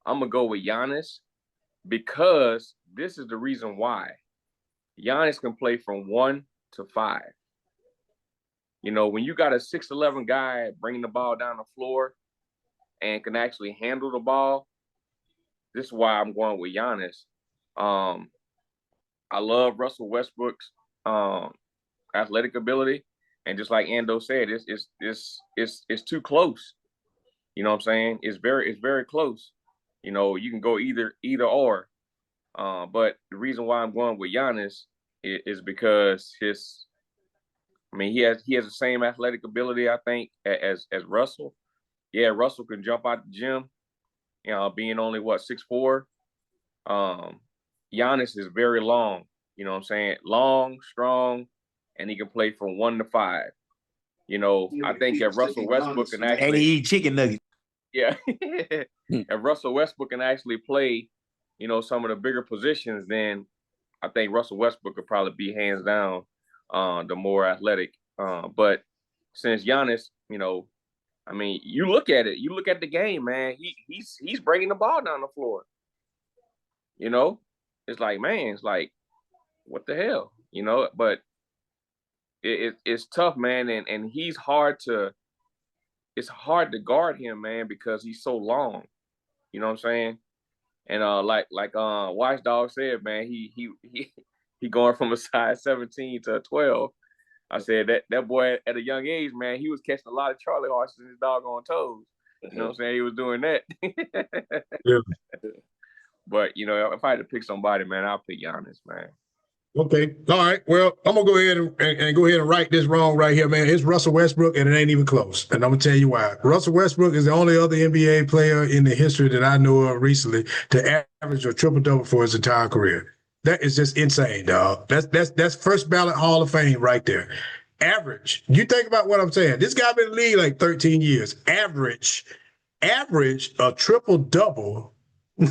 S2: I'm gonna go with Giannis because this is the reason why. Giannis can play from 1 to 5. When you got a 6'11" guy bringing the ball down the floor and can actually handle the ball, this is why I'm going with Giannis. I love Russell Westbrook's athletic ability, and just like Ando said, it's too close. You know what I'm saying? It's very close. You can go either or. But the reason why I'm going with Giannis is because he has the same athletic ability, I think, as Russell. Yeah, Russell can jump out the gym, being only 6'4". Giannis is very long. You know what I'm saying? Long, strong, and he can play from 1 to 5. I think if Russell Westbrook can actually,
S4: and he eat chicken nuggets.
S2: Yeah, if Russell Westbrook can actually play, some of the bigger positions, then I think Russell Westbrook could probably be hands down the more athletic. But since Giannis, you look at it, you look at the game, man. He's bringing the ball down the floor. It's like, man, it's like, what the hell, But it's tough, man, and it's hard to guard him, man, because he's so long. You know what I'm saying? And like Watchdog said, man, he going from a size 17 to a 12. I said that boy at a young age, man, he was catching a lot of Charlie horses in his doggone toes. You know what I'm saying? He was doing that.
S1: Yeah.
S2: But if I had to pick somebody, man, I'll pick Giannis, man.
S1: Okay. All right. Well, I'm gonna go ahead and go ahead and right this wrong right here, man. It's Russell Westbrook, and it ain't even close. And I'm gonna tell you why. Russell Westbrook is the only other NBA player in the history that I know of recently to average a triple double for his entire career. That is just insane, dog. That's first ballot Hall of Fame right there. Average. You think about what I'm saying. This guy been in the league like 13 years. Average a triple double. Man,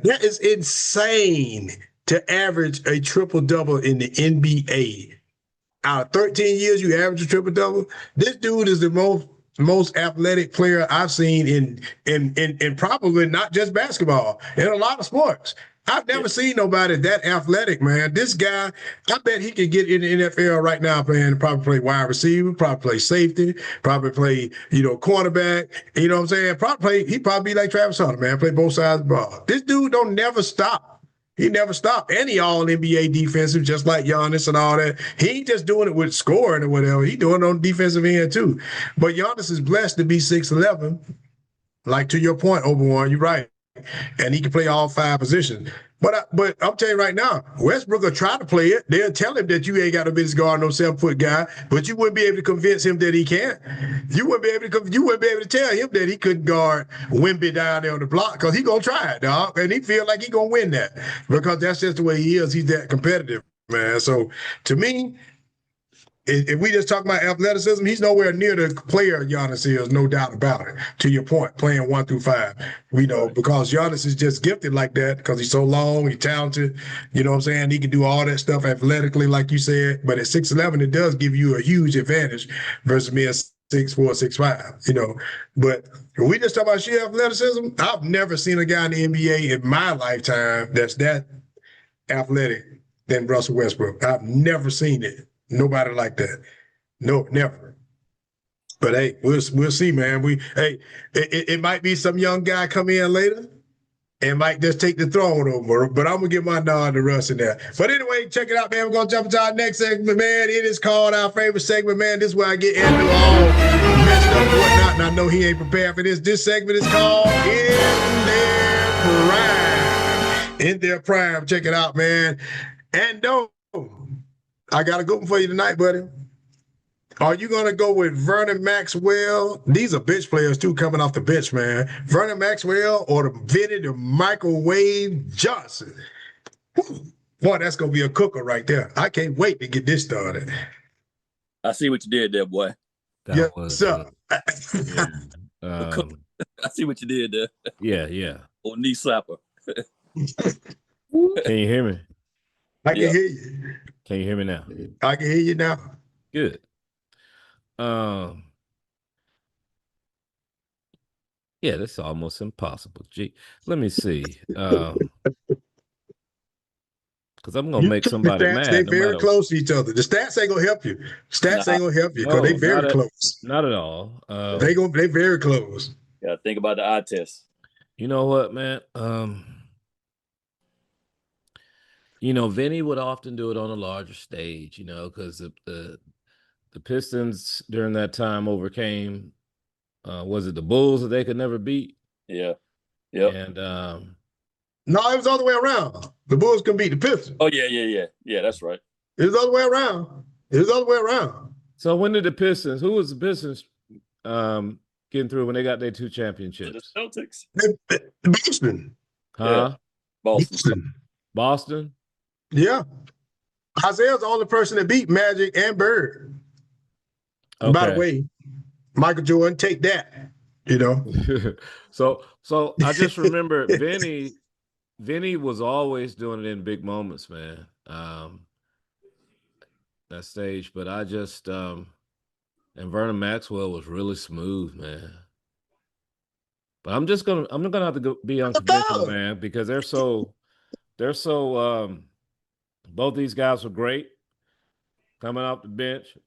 S1: that is insane to average a triple double in the NBA. Out of 13 years, you average a triple double. This dude is the most athletic player I've seen in probably not just basketball, in a lot of sports. I've never seen nobody that athletic, man. This guy, I bet he could get in the NFL right now, man, probably play wide receiver, probably play safety, probably play, cornerback. You know what I'm saying? He probably be like Travis Hunter, man, play both sides of the ball. This dude don't never stop. He never stopped. And he all NBA defensive, just like Giannis and all that. He ain't just doing it with scoring or whatever. He doing it on the defensive end too. But Giannis is blessed to be 6'11". Like to your point, Obi-Wan, you're right. And he can play all 5 positions. But I'm telling you right now, Westbrook will try to play it. They'll tell him that you ain't got no business guard, no 7-foot guy, but you wouldn't be able to convince him that he can't. You wouldn't be able to tell him that he couldn't guard Wemby down there on the block because he gonna try it, dog. And he feel like he gonna win that because that's just the way he is. He's that competitive, man. So to me, if we just talk about athleticism, he's nowhere near the player Giannis is, no doubt about it. To your point, playing 1 through 5, we know because Giannis is just gifted like that because he's so long, he's talented. You know what I'm saying? He can do all that stuff athletically, like you said. But at 6'11", it does give you a huge advantage versus being 6'4", 6'5", you know. But if we just talk about sheer athleticism, I've never seen a guy in the NBA in my lifetime that's that athletic than Russell Westbrook. I've never seen it. Nobody like that. No, never. But hey, we'll see, man. It might be some young guy come in later and might just take the throne over. But I'm gonna give my nod to Russ in there. But anyway, check it out, man. We're gonna jump into our next segment, man. It is called our favorite segment, man. This is where I get into all messed up and whatnot, and I know he ain't prepared for this. This segment is called In Their Prime. In Their Prime. Check it out, man. And no, I got a good one for you tonight, buddy. Are you going to go with Vernon Maxwell? These are bench players, too, coming off the bench, man. Vernon Maxwell or the Microwave Johnson? Boy, that's going to be a cooker right there. I can't wait to get this started.
S3: I see what you did there, boy.
S1: Yes, sir.
S5: Yeah.
S3: I see what you did there.
S5: Yeah.
S3: Or knee slapper.
S5: Can you hear me?
S1: I can hear you.
S5: Can you hear me now?
S1: I can hear you now.
S5: Good. Yeah, that's almost impossible. Gee, let me see. Because I'm gonna make somebody mad.
S1: They very close to each other. The stats ain't gonna help you. Stats ain't gonna help you because they very close.
S5: Not at all.
S1: They very close.
S3: Yeah, think about the eye test.
S5: You know what, man? Vinny would often do it on a larger stage, because the Pistons during that time overcame, was it the Bulls that they could never beat?
S3: Yeah. Yep.
S5: And
S1: no, it was the other way around. The Bulls couldn't beat the Pistons.
S3: Oh, yeah. Yeah, that's right.
S1: It was the other way around.
S5: So when did who was the Pistons getting through when they got their 2 championships?
S3: The Celtics.
S1: Boston.
S5: Huh?
S3: Yeah.
S5: Boston?
S1: Yeah. Isaiah's the only person that beat Magic and Bird.
S5: Okay.
S1: By the way, Michael Jordan, take that.
S5: So I just remember Vinny was always doing it in big moments, man. That stage, but I just and Vernon Maxwell was really smooth, man. But I'm gonna have to be unconventional, man, because they're so both these guys were great coming off the bench.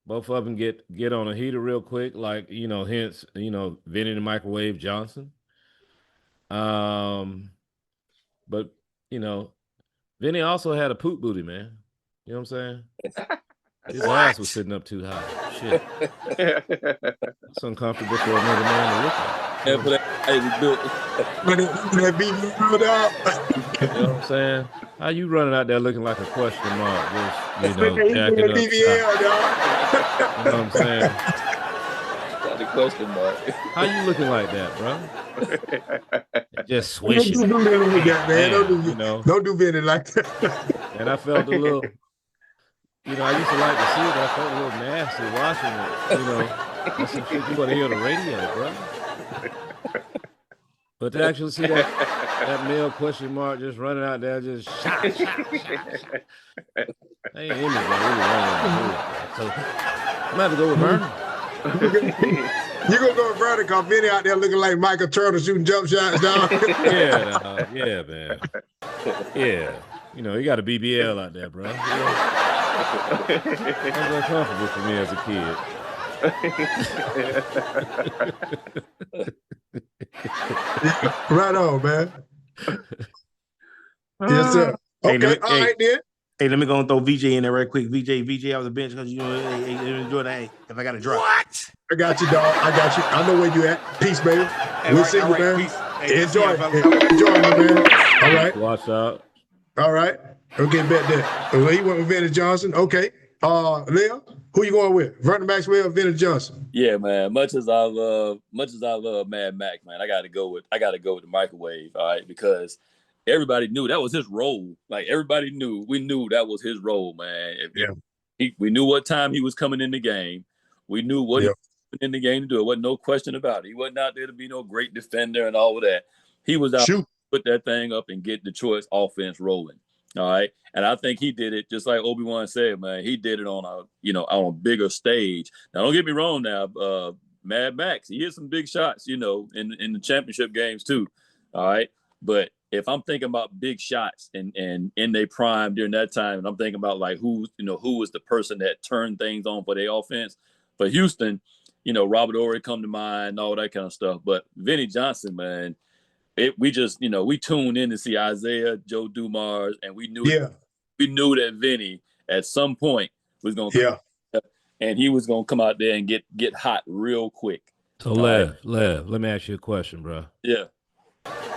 S5: Both of them get on a heater real quick, like, hence, Vinny the Microwave Johnson. But, Vinny also had a poop booty, man. You know what I'm saying? His ass was sitting up too high. Shit. It's uncomfortable for another man to look at.
S3: Yeah, but that was built.
S1: That beat me real up.
S5: You know what I'm saying? How you running out there looking like a question mark? Just, jacking up.
S1: BBL,
S5: You know what I'm saying?
S3: The question mark.
S5: How you looking like that, bro? Just swishing.
S1: Don't do Vinny like that, man. Don't do Vinny like that.
S5: And I felt a little, I used to like to see it, but I felt a little nasty watching it. That's some shit you want to hear on the radio, bro. But to actually see that male question mark just running out there, just shot. That ain't image like really running. So I'm gonna have to go with Vernon.
S1: You're gonna go with Vernon because Vinny out there looking like Michael Turner shooting jump shots, dog.
S5: Yeah, man. Yeah. You got a BBL out there, bro. That was uncomfortable for me as a kid.
S1: Right on, man. Yes, sir. Okay, all right, then.
S4: Hey, let me go and throw VJ in there right quick. VJ out the bench because Jordan. If I got to drop.
S1: What? I got you, dog. I got you. I know where you at. Peace, baby. We'll see you, man. Hey, enjoy, man. All right.
S5: Watch out.
S1: All right. Okay, bet that. Well, he went with Vinny Johnson. Okay. Leo, who you going with? Vernon Maxwell or Vinny Johnson?
S3: Yeah, man. Much as I love Mad Max, man, I gotta go with the Microwave, all right, because everybody knew that was his role. Like we knew that was his role, man. We knew what time he was coming in the game. We knew what he was in the game to do. It wasn't no question about it. He wasn't out there to be no great defender and all of that. He was out to put that thing up and get Detroit's offense rolling. All right. And I think he did it just like Obi-Wan said, man. He did it on a bigger stage. Now, don't get me wrong now. Mad Max, he hit some big shots, in the championship games too. All right. But if I'm thinking about big shots and in their prime during that time, and I'm thinking about like who was the person that turned things on for their offense. For Houston, Robert Ory come to mind, all that kind of stuff. But Vinny Johnson, man, we just, we tuned in to see Isaiah, Joe Dumars, and we knew that Vinny at some point was going to come, and he was going to come out there and get hot real quick.
S5: So Lev, let me ask you a question, bro.
S3: Yeah.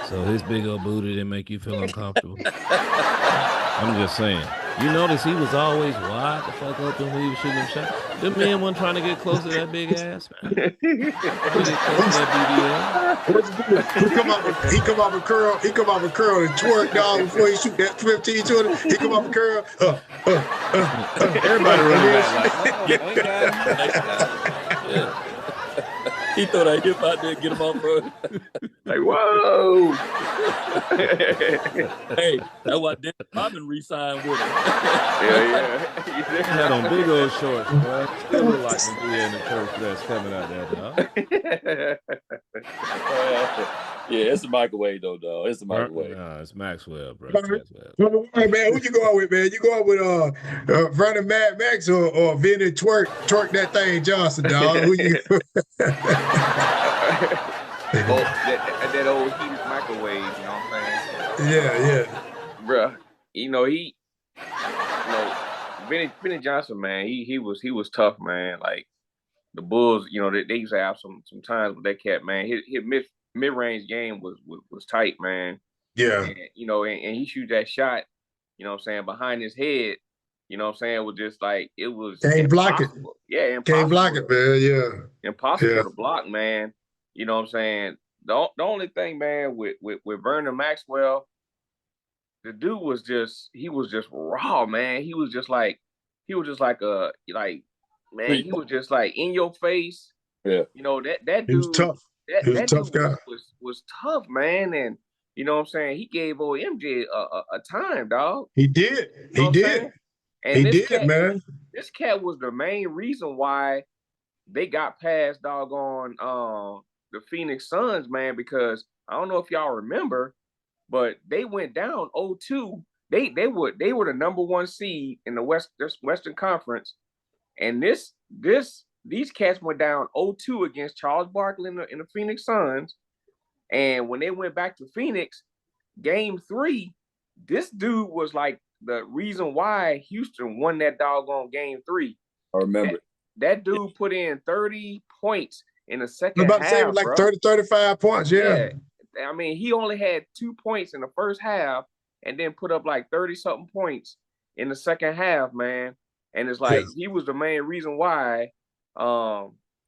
S5: So his big old booty didn't make you feel uncomfortable? I'm just saying. You notice he was always wide the fuck open when he was shooting them shots. The man wasn't trying to get close to that big ass, man. Get close to that
S1: BBL. He come off a curl and twerk, dog, before he shoot that 15 to him. He come off a curl.
S5: Everybody running back
S3: like, he thought I'd hip out there and get him off road.
S2: Like, whoa.
S3: Hey, that's why Dennis Rodman re-signed with him.
S2: Yeah.
S5: He had on big old shorts, bro. Still look like him in the first dress coming out there, dog.
S3: Yeah, it's a microwave, though, dog. It's a microwave.
S5: Nah, it's Maxwell, bro.
S1: All right, man, who you going with, man? You going with Vernon Mad Max or Vinny Twerk that thing Johnson, dog? Who you?
S2: that old heated microwave, you know what I'm saying?
S1: Yeah.
S2: Bruh, Vinny Johnson, man, he was tough, man. Like the Bulls, they used to have some times with that cat, man. His mid-range game was tight, man.
S1: Yeah.
S2: And, and he shoot that shot, behind his head, was just like, it was
S1: can't block it.
S2: Yeah, impossible.
S1: Can't block it, man. Yeah.
S2: Impossible to block, man. You know what I'm saying? The only thing, man, with Vernon Maxwell, the dude was just raw, man. He was just like man, he was just like in your face.
S3: Yeah.
S1: He
S2: That dude
S1: was tough. He was a tough guy.
S2: Was tough, man. And you know what I'm saying? He gave old MJ a time, dog.
S1: He did. He did.
S2: And
S1: he did, man.
S2: This cat was the main reason why they got past doggone the Phoenix Suns, man, because I don't know if y'all remember, but they went down 0-2. They were the number 1 seed in the Western Conference, and these cats went down 0-2 against Charles Barkley in the Phoenix Suns, and when they went back to Phoenix, Game 3, this dude was like the reason why Houston won that doggone Game 3.
S3: I remember
S2: that dude put in 30 points in the second
S1: half. I'm about to say like 30, 35 points. Yeah.
S2: I mean, he only had 2 points in the first half and then put up like 30-something points in the second half, man. And it's like he was the main reason why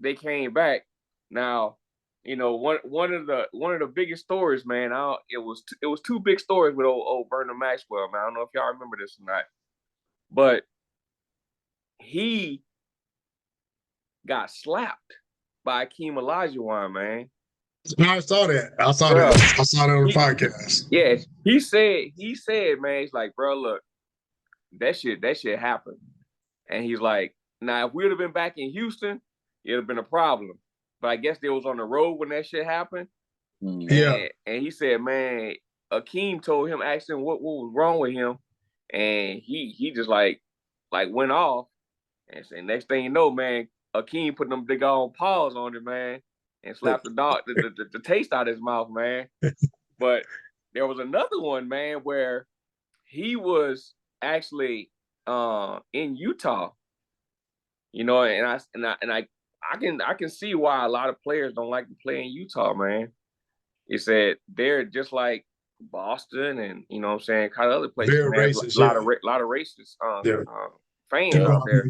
S2: they came back. Now, one of the biggest stories, man. It was 2 big stories with old Vernon Maxwell, man. I don't know if y'all remember this or not, but he got slapped by Akeem Olajuwon, man.
S1: I saw that. I saw that on the podcast.
S2: Yeah, he said, man, he's like, bro, look, that shit happened. And he's like, now, if we would have been back in Houston, it'd have been a problem. But I guess they was on the road when that shit happened.
S1: Yeah.
S2: And he said, man, Akeem told him, asked him what was wrong with him. And he just like went off. And said, next thing you know, man, Akeem put them big old paws on him, man, and slapped the taste out of his mouth, man. But there was another one, man, where he was actually in Utah, and I can see why a lot of players don't like to play in Utah, man. He said they're just like Boston and kind of other places.
S1: Very racist,
S2: a lot of racist fans out there.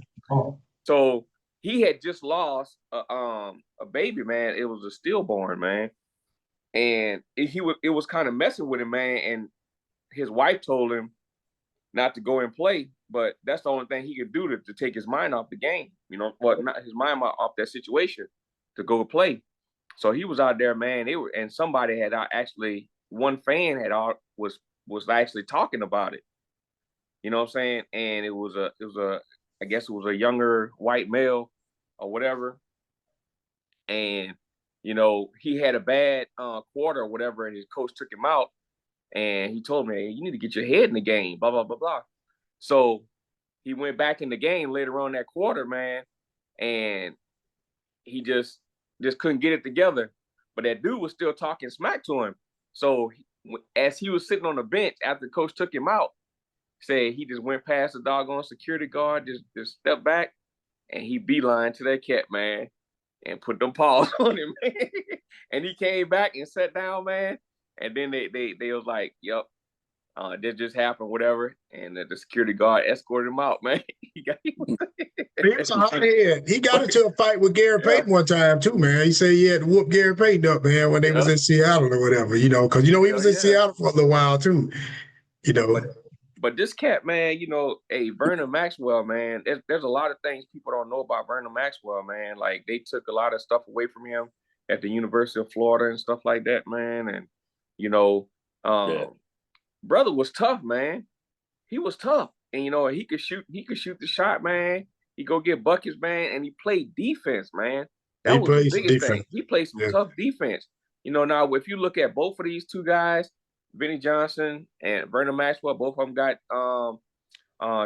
S2: So he had just lost a baby, man. It was a stillborn, man, and it was kind of messing with him, man. And his wife told him not to go and play, but that's the only thing he could do to take his mind off the game, not his mind off that situation, to go play. So he was out there, man. And somebody had actually, one fan was actually talking about it, You know what I'm saying? And I guess it was a younger white male or whatever. And, he had a bad quarter or whatever, and his coach took him out. And he told me, hey, you need to get your head in the game, blah, blah, blah, blah. So he went back in the game later on that quarter, man, and he just couldn't get it together. But that dude was still talking smack to him. So as he was sitting on the bench after the coach took him out, said he just went past the doggone security guard, just stepped back, and he beeline to that cat, man, and put them paws on him, man. And he came back and sat down, man. And then they was like, "Yep, this just happened, whatever." And the security guard escorted him out, man.
S1: He was a hothead. He got into a fight with Gary Payton one time too, man. He said he had to whoop Gary Payton up, man, when they was in Seattle or whatever, because he was in Seattle for a little while too,
S2: But this cat, man, Vernon Maxwell, man, there's a lot of things people don't know about Vernon Maxwell, man. Like, they took a lot of stuff away from him at the University of Florida and stuff like that, man. And, brother was tough, man. He was tough. And, he could shoot the shot, man. He go get buckets, man. And he played defense, man. That was the biggest thing. He played some tough defense. Now, if you look at both of these two guys, Vinnie Johnson and Vernon Maxwell, both of them got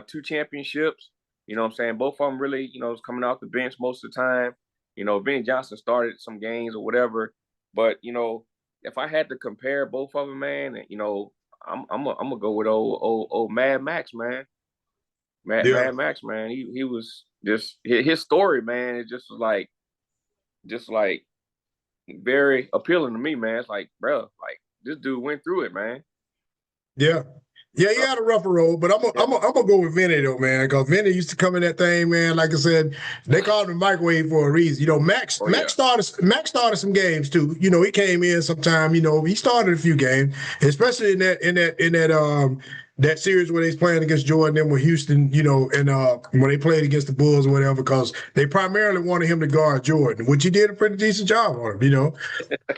S2: 2 championships. You know what I'm saying? Both of them really, was coming off the bench most of the time. Vinnie Johnson started some games or whatever. But, if I had to compare both of them, man, I'm gonna go with old Mad Max, man. Mad Max, man. He was just, his story, man, it just was like very appealing to me, man. It's like, bro, like, this dude went through it, man.
S1: Yeah, he had a rougher road, but I'm gonna go with Vinny though, man, because Vinny used to come in that thing, man. Like I said, they called him microwave for a reason. Max started some games too. He came in sometime. He started a few games, especially in that series where they was playing against Jordan, then with Houston, and when they played against the Bulls or whatever, because they primarily wanted him to guard Jordan, which he did a pretty decent job on him,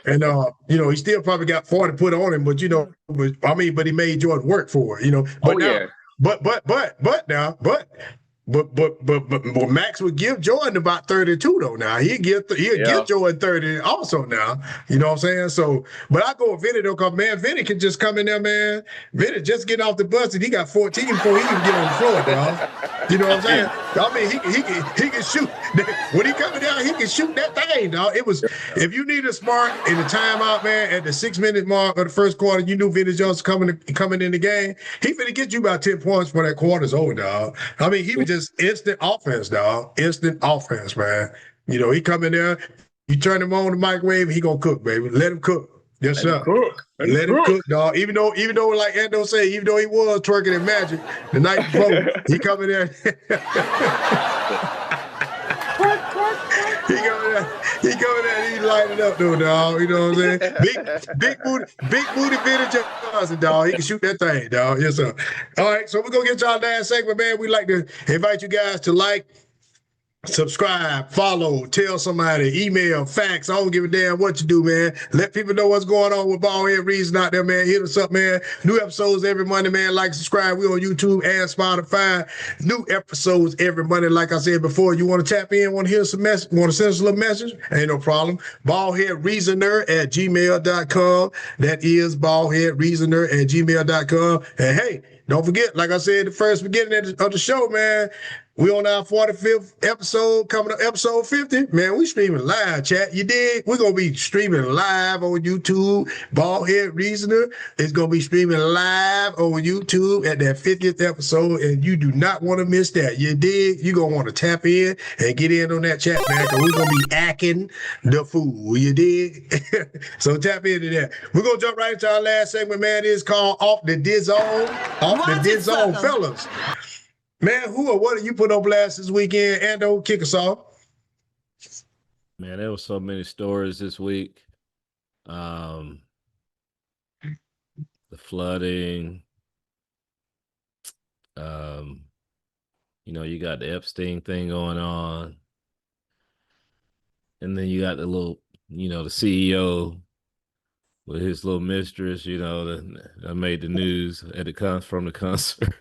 S1: and he still probably got 40 put on him, but but he made Jordan work for it, But Max would give Jordan about 32 though. Now he'd give Jordan 30 also now. You know what I'm saying? So, but I go with Vinny though, because man, Vinny can just come in there, man. Vinny just getting off the bus and he got 14 before he even get on the floor, dog. You know what I'm saying? I mean, he can shoot. When he coming down, he can shoot that thing, dog. It was, if you need a smart in the timeout, man, at the 6-minute mark of the first quarter, you knew Vinny Johnson coming in the game. He finna get you about 10 points for that quarter's over, dog. I mean, he was just instant offense, dog. Instant offense, man. He come in there, you turn him on the microwave, he gonna cook, baby. Let him cook. Yes, sir. Let him cook, dog. Even though, like Ando said, even though he was twerking at Magic the night before, he come in there. He coming there and he light it up though, dog. You know what I'm saying? Big booty Vinny Johnson, dog. He can shoot that thing, dog. Yes, sir. All right, so we're gonna get to our last segment, man. We'd like to invite you guys to like, subscribe, follow, tell somebody, email, fax. I don't give a damn what you do, man. Let people know what's going on with BaldHead Reason out there, man. Hit us up, man. New episodes every Monday, man. Like, subscribe. We on YouTube and Spotify. New episodes every Monday. Like I said before, you want to tap in, want to hear some message, want to send us a little message? Ain't no problem. BaldHeadReasoner@gmail.com. That is BaldHeadReasoner@gmail.com. And hey, don't forget, like I said, the first beginning of the show, man, we on our 45th episode, coming up episode 50. Man, we streaming live, chat. You dig? We're going to be streaming live on YouTube. BaldHead Reasoner is going to be streaming live on YouTube at that 50th episode, and you do not want to miss that. You dig? You're going to want to tap in and get in on that chat, man, because we're going to be acting the fool. You dig? So tap into that. We're going to jump right into our last segment, man. It's called Off the Diz Zone. Off the Diz Zone, fellas. Man, who or what do you put on blast this weekend? Ando, kick us off.
S5: Man, there were so many stories this week. The flooding. You got the Epstein thing going on. And then you got the little, the CEO with his little mistress, you know, that made the news at the from the concert.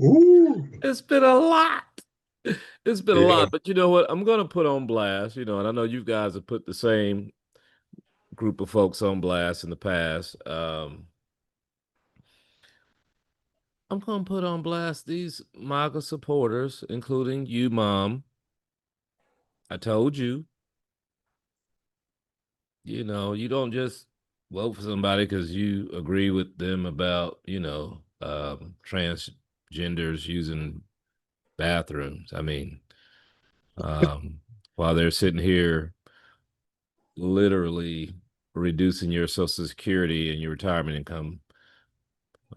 S1: Ooh.
S5: It's been a lot. It's been a
S1: Yeah.
S5: lot, but you know what? I'm gonna put on blast, you know, and I know you guys have put the same group of folks on blast in the past. I'm gonna put on blast these MAGA supporters, including you, Mom. I told you, you know, you don't just vote for somebody because you agree with them about, you know, transgenders using bathrooms. I mean, while they're sitting here literally reducing your Social Security and your retirement income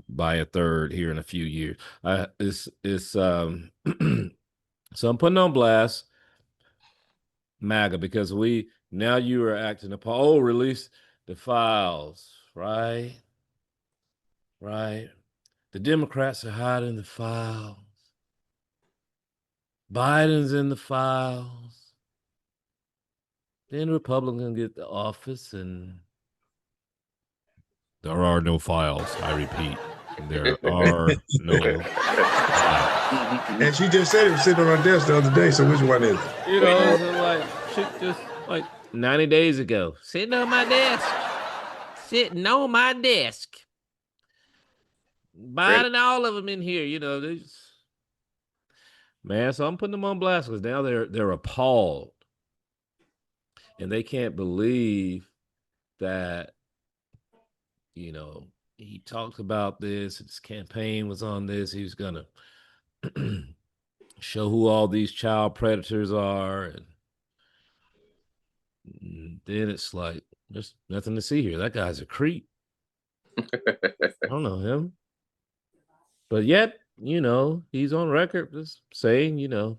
S5: by a third here in a few years. It's so I'm putting on blast MAGA because now you are acting upon release the files, right? Right. The Democrats are hiding the files. Biden's in the files. Then Republicans get the office and there are no files. I repeat, there are no files.
S1: And she just said it was sitting on her desk the other day. So which one is it?
S5: You know, it's like shit just like 90 days ago. Sitting on my desk. Sitting on my desk. Biden, all of them in here, you know, they just, man, so I'm putting them on blast because now they're appalled. And they can't believe that, you know, he talked about this, his campaign was on this, he was gonna show who all these child predators are, and then it's like there's nothing to see here. That guy's a creep. I don't know him. But yet, you know, he's on record just saying, you know,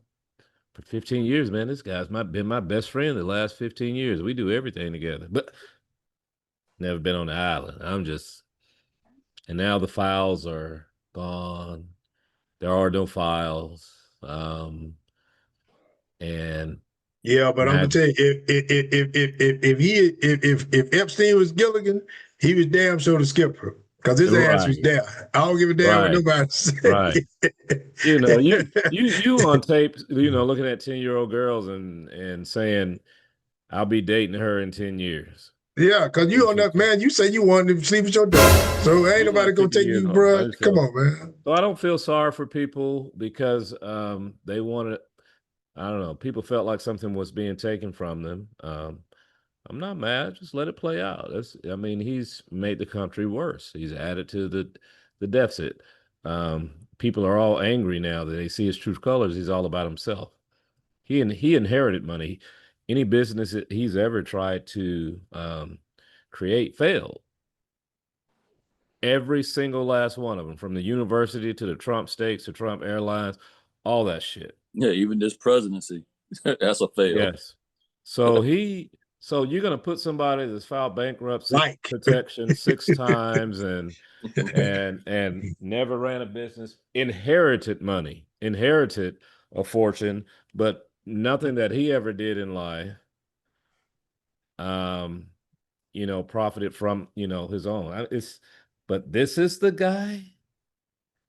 S5: for 15 years, man, this guy's been my best friend the last 15 years. We do everything together. But never been on the island. And now the files are gone. There are no files. And
S1: Yeah, but I'm gonna tell you, if Epstein was Gilligan, he was damn sure the skipper because his ass was there. I don't give a damn what nobody said.
S5: Right. You know, you on tape, you know, looking at 10-year-old girls and saying, I'll be dating her in 10 years.
S1: Yeah, because you on that, man, you say you wanted to sleep with your daughter. So ain't nobody gonna take you, bro. Come on, man.
S5: So I don't feel sorry for people because they wanted, I don't know, people felt like something was being taken from them. I'm not mad. Just let it play out. I mean, he's made the country worse. He's added to the deficit. People are all angry now that they see his true colors. He's all about himself. He inherited money. Any business that he's ever tried to create failed. Every single last one of them, from the university to the Trump steaks to Trump Airlines, all that shit.
S3: Yeah, even this presidency, that's a fail.
S5: Yes. So you're gonna put somebody that's filed bankruptcy protection 6 times and never ran a business, inherited money, inherited a fortune, but nothing that he ever did in life, you know, profited from, you know, his own. But this is the guy.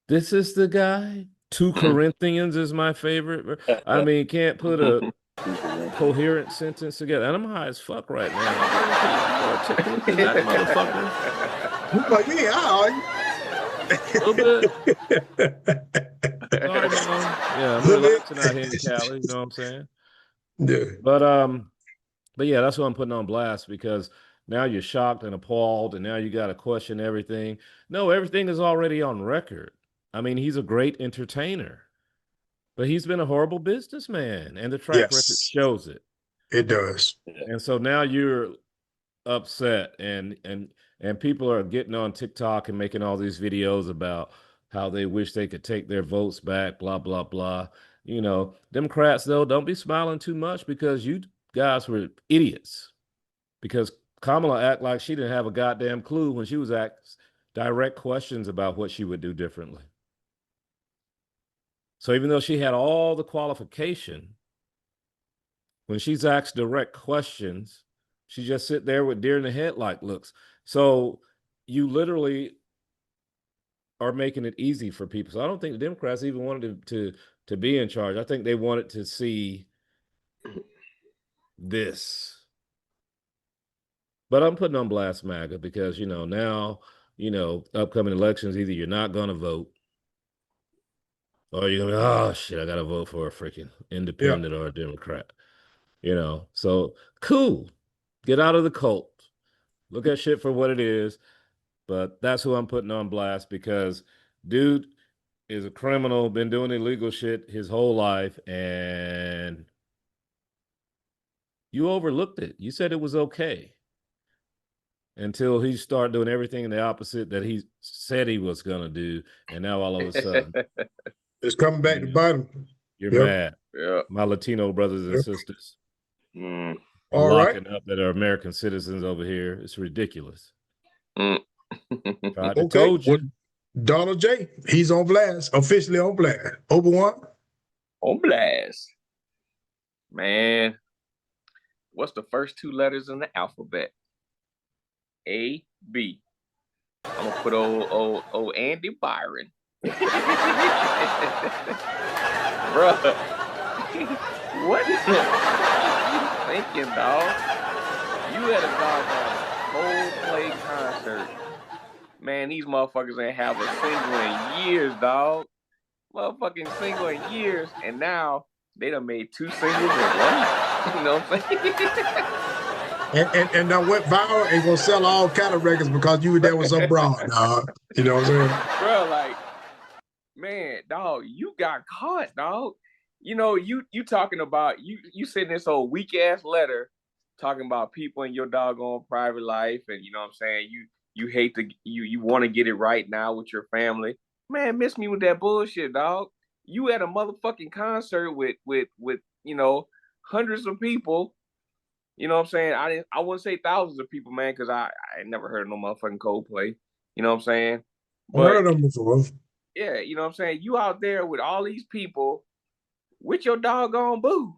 S5: This is the guy. 2 Corinthians is my favorite. I mean, can't put a coherent sentence together. And I'm high as fuck right now. That motherfucker.
S1: Like, yeah,
S5: a little bit. Sorry, Mom. Yeah, I'm relaxing out here in Cali. You know what I'm saying?
S1: Yeah.
S5: But yeah, that's what I'm putting on blast because now you're shocked and appalled, and now you got to question everything. No, everything is already on record. I mean, he's a great entertainer, but he's been a horrible businessman, and the track record shows it.
S1: It does.
S5: And so now you're upset, and people are getting on TikTok and making all these videos about how they wish they could take their votes back, blah, blah, blah. You know, Democrats, though, don't be smiling too much because you guys were idiots. Because Kamala act like she didn't have a goddamn clue when she was asked direct questions about what she would do differently. So even though she had all the qualification, when she's asked direct questions, She just sit there with deer in the headlight looks. So you literally are making it easy for people. So I don't think the Democrats even wanted to be in charge. I think they wanted to see this. But I'm putting on blast MAGA because, now, upcoming elections, either you're not going to vote or you're going to be, oh, shit, I got to vote for a freaking independent or a Democrat. So cool. Get out of the cult. Look at shit for what it is. But that's who I'm putting on blast because dude is a criminal, been doing illegal shit his whole life, and you overlooked it. You said it was okay until he started doing everything in the opposite that he said he was going to do. And now all of a sudden,
S1: it's coming back to bottom.
S5: You're mad.
S2: Yeah.
S5: My Latino brothers and sisters.
S1: All
S5: locking
S1: right.
S5: up that are American citizens over here. It's ridiculous.
S1: Okay.
S5: Told you.
S1: Well, Donald J. He's on blast. Officially on blast. Obi-Wan?
S2: On blast. Man. What's the first two letters in the alphabet? A, B. I'm going to put old Andy Byron. Bruh. What you thinking, dog? You had a doggone Coldplay concert. Man, these motherfuckers ain't have a single in years, dog. Motherfucking single in years, and now they done made two singles in one. You know what I'm saying?
S1: and now went viral and gonna sell all kind of records because you were there with some broad, dog. You know what I'm saying?
S2: Bro, like, man, dog, you got caught, dog. You talking about you sending this whole weak ass letter talking about people in your doggone private life, and you know what I'm saying, you hate to you want to get it right now with your family. Man, miss me with that bullshit, dog. You at a motherfucking concert with hundreds of people. You know what I'm saying? I wouldn't say thousands of people, man, because I never heard of no motherfucking Coldplay. You know what I'm saying?
S1: But, I heard of them before.
S2: Yeah, you know what I'm saying? You out there with all these people with your doggone boo.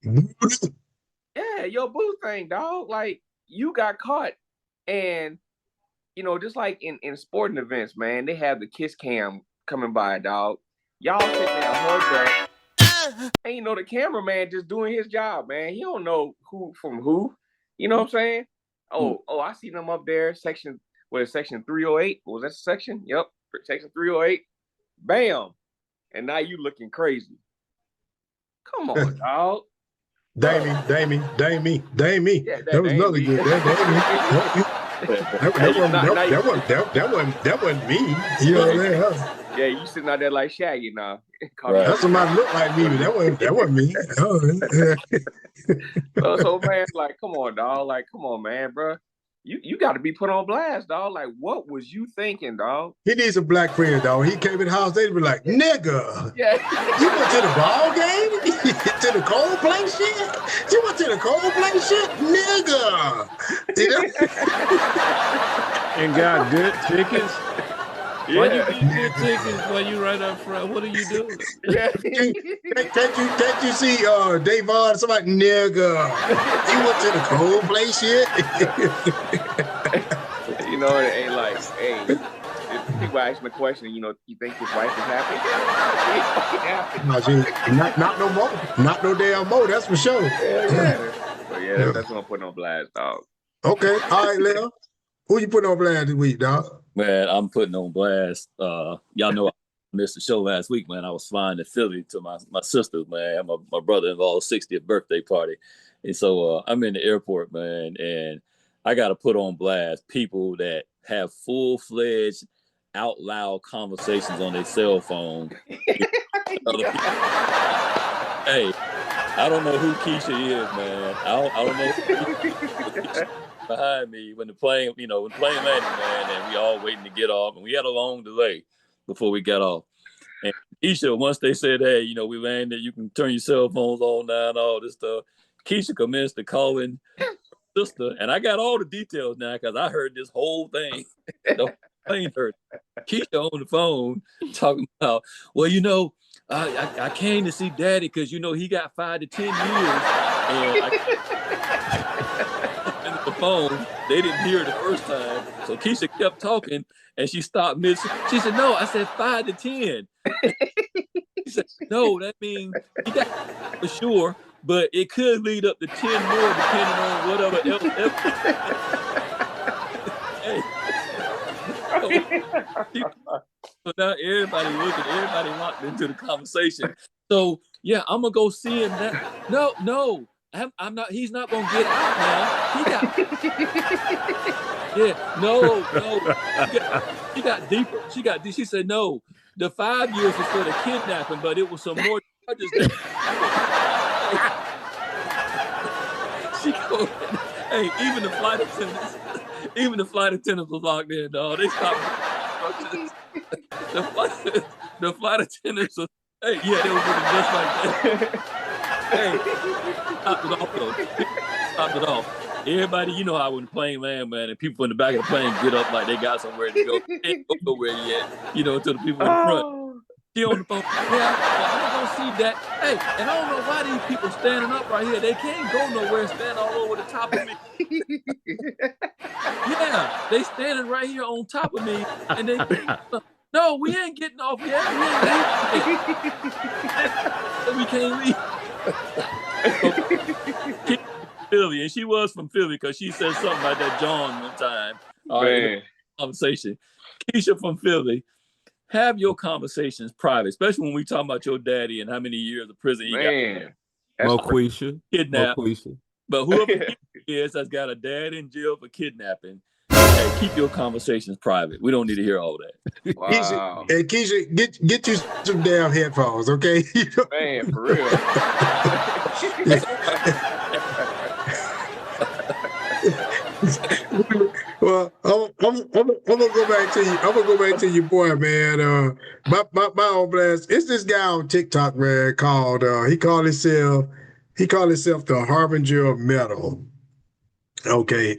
S2: Yeah, your boo thing, dog. Like, you got caught. And, just like in sporting events, man, they have the kiss cam coming by, dog. Y'all sitting there hugged up. And, the cameraman just doing his job, man. He don't know who from who. You know what I'm saying? Oh, I see them up there, section 308? Was that the section? Yep, section 308. Bam. And now you looking crazy. Come on, dog.
S1: Damie.
S2: Yeah,
S1: that was another good. That wasn't me. You know what I'm saying?
S2: Yeah, you sitting out there like Shaggy now.
S1: Right. That's somebody look like me, but that wasn't me.
S2: So man, like, come on, dog. Like, come on, man, bro. You got to be put on blast, dog. Like, what was you thinking, dog?
S1: He needs some black friends, dog. He came in the house, they'd be like, nigga.
S2: Yeah.
S1: You went to the ball game? To the Coldplay shit? You went to the Coldplay shit? Nigga.
S5: And got good tickets?
S2: Yeah.
S5: Why you get good tickets when you right up front? What are you doing?
S2: Yeah.
S1: Can't you see Davon? Somebody, nigga. You went to the Coldplay shit?
S2: It ain't like, hey, if people ask me a question, you think his wife is happy?
S1: Not no more. Not no damn more, that's for sure.
S2: Yeah. But yeah, that's what I'm putting on blast, dog.
S1: Okay. All right, Leo. Who you putting on blast this week, dog?
S3: Man, I'm putting on blast. Y'all know I missed the show last week, man. I was flying to Philly to my sister's, man, my brother-in-law's 60th birthday party. And so I'm in the airport, man, and I got to put on blast people that have full-fledged, out-loud conversations on their cell phone. Hey, I don't know who Keisha is, man. I don't know who Keisha behind me when the plane landed, man, and we all waiting to get off, and we had a long delay before we got off. And Keisha, once they said, hey, we landed, you can turn your cell phones on now and all this stuff, Keisha commenced to calling her sister, and I got all the details now because I heard this whole thing. The plane heard Keisha on the phone talking about, well, I came to see Daddy because he got 5 to 10 years, and the phone. They didn't hear it the first time. So Keisha kept talking and she stopped mid. She said, no, I said 5 to 10. She said, no, that means he got for sure, but it could lead up to 10 more depending on whatever else. Hey. So now everybody locked into the conversation. So yeah, I'm gonna go see him now. No, I'm not. He's not gonna get out now. She got deeper. She said no. The 5 years was for the kidnapping, but it was some more charges. She go, hey, even the flight attendants was locked in, dog. They stopped. The flight attendants was, hey, yeah, they were looking just like that. Hey, stopped it off. Everybody, you know how when the plane land, man, and people in the back of the plane get up like they got somewhere to go. They ain't go nowhere yet, you know, to the people in the front. She on the phone. Yeah, I'm gonna go see that. Hey, and I don't know why these people standing up right here. They can't go nowhere, stand all over the top of me. Yeah, they standing right here on top of me, and they. No, we ain't getting off yet. We can't leave. Philly, and she was from Philly because she said something about that John one time. Conversation. Keisha from Philly, have your conversations private, especially when we talk about your daddy and how many years of prison he got.
S5: Moquisha.
S3: Kidnapped. But whoever he is that's got a dad in jail for kidnapping, hey, keep your conversations private. We don't need to hear all that.
S2: Wow.
S1: Keisha, get you some damn headphones, okay?
S2: Man, for real.
S1: Well, I'm gonna go back to you. I'm gonna go back to your boy, man. My own blast. It's this guy on TikTok, man, called he called himself the Harbinger of Metal. Okay.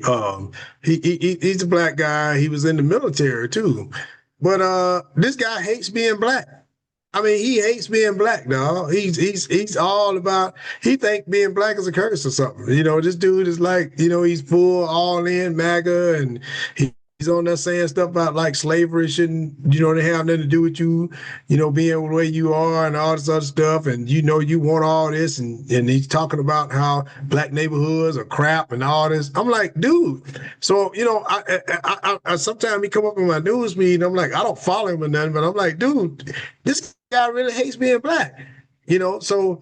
S1: He's a black guy. He was in the military too. But this guy hates being black. I mean, he hates being black, dog. He's all about, he think being black is a curse or something. You know, this dude is like, you know, he's full all in MAGA, and he's on there saying stuff about like slavery shouldn't, you know, they have nothing to do with you, you know, being the way you are and all this other stuff. And, you know, you want all this. And he's talking about how black neighborhoods are crap and all this. I'm like, dude. So, you know, I sometimes he come up in my news feed and I'm like, I don't follow him or nothing, but I'm like, dude, this guy really hates being black, you know. So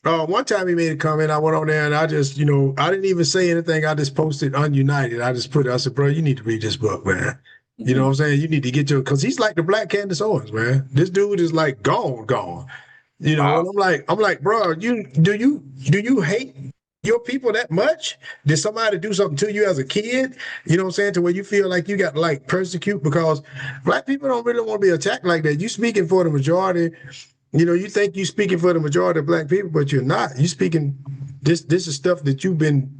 S1: one time he made a comment, I went on there and I just, you know, I didn't even say anything. I just posted Ununited. I said, bro, you need to read this book, man. You know what I'm saying? You need to get your, because he's like the Black Candace Owens, man. This dude is like gone. You know, wow. And I'm like, bro, do you hate your people that much? Did somebody do something to you as a kid? You know what I'm saying? To where you feel like you got to like persecute, because black people don't really want to be attacked like that. You speaking for the majority. You know, you think you speaking for the majority of black people, but you're not. You speaking, this is stuff that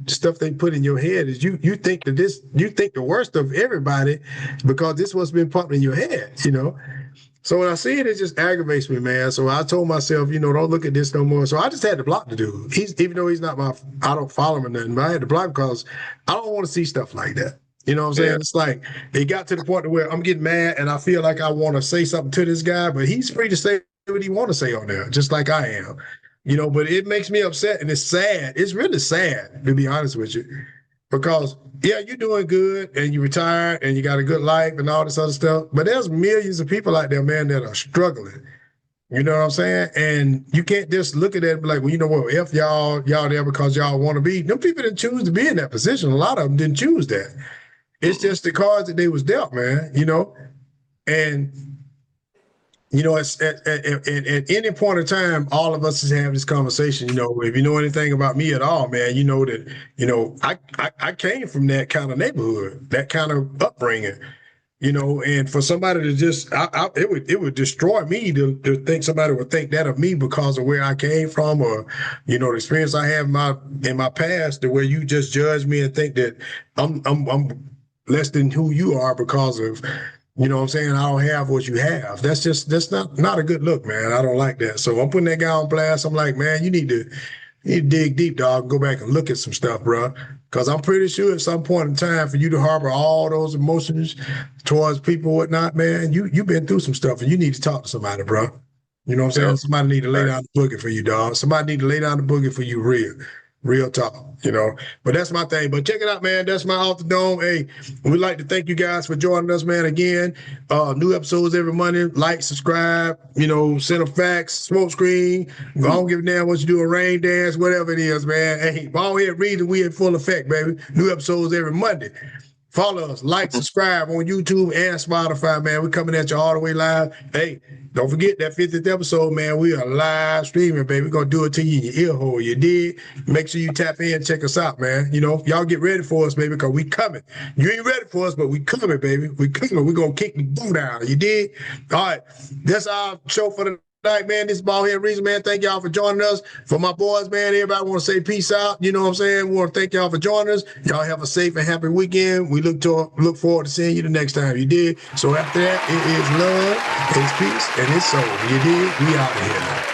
S1: stuff they put in your head, is you think that you think the worst of everybody because this what's been pumped in your head, you know? So when I see it, it just aggravates me, man. So I told myself, you know, don't look at this no more. So I just had to block the dude. Even though he's not I don't follow him or nothing, but I had to block him because I don't want to see stuff like that. You know what I'm saying? Yeah. It's like it got to the point where I'm getting mad and I feel like I want to say something to this guy, but he's free to say what he want to say on there, just like I am. You know, but it makes me upset and it's sad. It's really sad, to be honest with you. Because, yeah, you're doing good and you retired and you got a good life and all this other stuff. But there's millions of people out there, man, that are struggling. You know what I'm saying? And you can't just look at that and be like, well, you know what, F y'all there because y'all want to be. Them people didn't choose to be in that position. A lot of them didn't choose that. It's just the cards that they was dealt, man, you know? And, you know, it's at any point in time, all of us is having this conversation. You know, if you know anything about me at all, man, you know that, you know, I came from that kind of neighborhood, that kind of upbringing, you know, and for somebody to just, it would destroy me to think somebody would think that of me because of where I came from, or, you know, the experience I have in my past, the way you just judge me and think that I'm less than who you are because of, you know what I'm saying, I don't have what you have. That's not a good look, man. I don't like that. So I'm putting that guy on blast. I'm like, man, you need to You need to dig deep, dog. Go back and look at some stuff, bro. Because I'm pretty sure at some point in time for you to harbor all those emotions towards people, whatnot, man, you've been through some stuff and you need to talk to somebody, bro. You know what I'm saying?
S2: Yep.
S1: Somebody need to lay down the boogie for you, dog. Somebody need to lay down the boogie for you real talk, But that's my thing. But check it out, man. That's my Off the Dome. Hey, we'd like to thank you guys for joining us, man. Again, new episodes every Monday. Like, subscribe, send a fax, smoke screen. I don't give a damn what you do, a rain dance, whatever it is, man. Hey, BaldHeaded reading, we in full effect, baby. New episodes every Monday. Follow us, like, subscribe on YouTube and Spotify, man. We're coming at you all the way live. Hey, don't forget that 50th episode, man. We are live streaming, baby. We're going to do it to you in your ear hole. You did. Make sure you tap in and check us out, man. Y'all get ready for us, baby, because we coming. You ain't ready for us, but we coming, baby. We coming. We're going to kick the boot down. You did? All right. That's our show for the night, man. This is BaldHeaded Reason, man. Thank y'all for joining us. For my boys, man, everybody want to say peace out. You know what I'm saying? We want to thank y'all for joining us. Y'all have a safe and happy weekend. We look forward to seeing you the next time. You did. So after that, it is love, it's peace, and it's soul. You did. We out of here.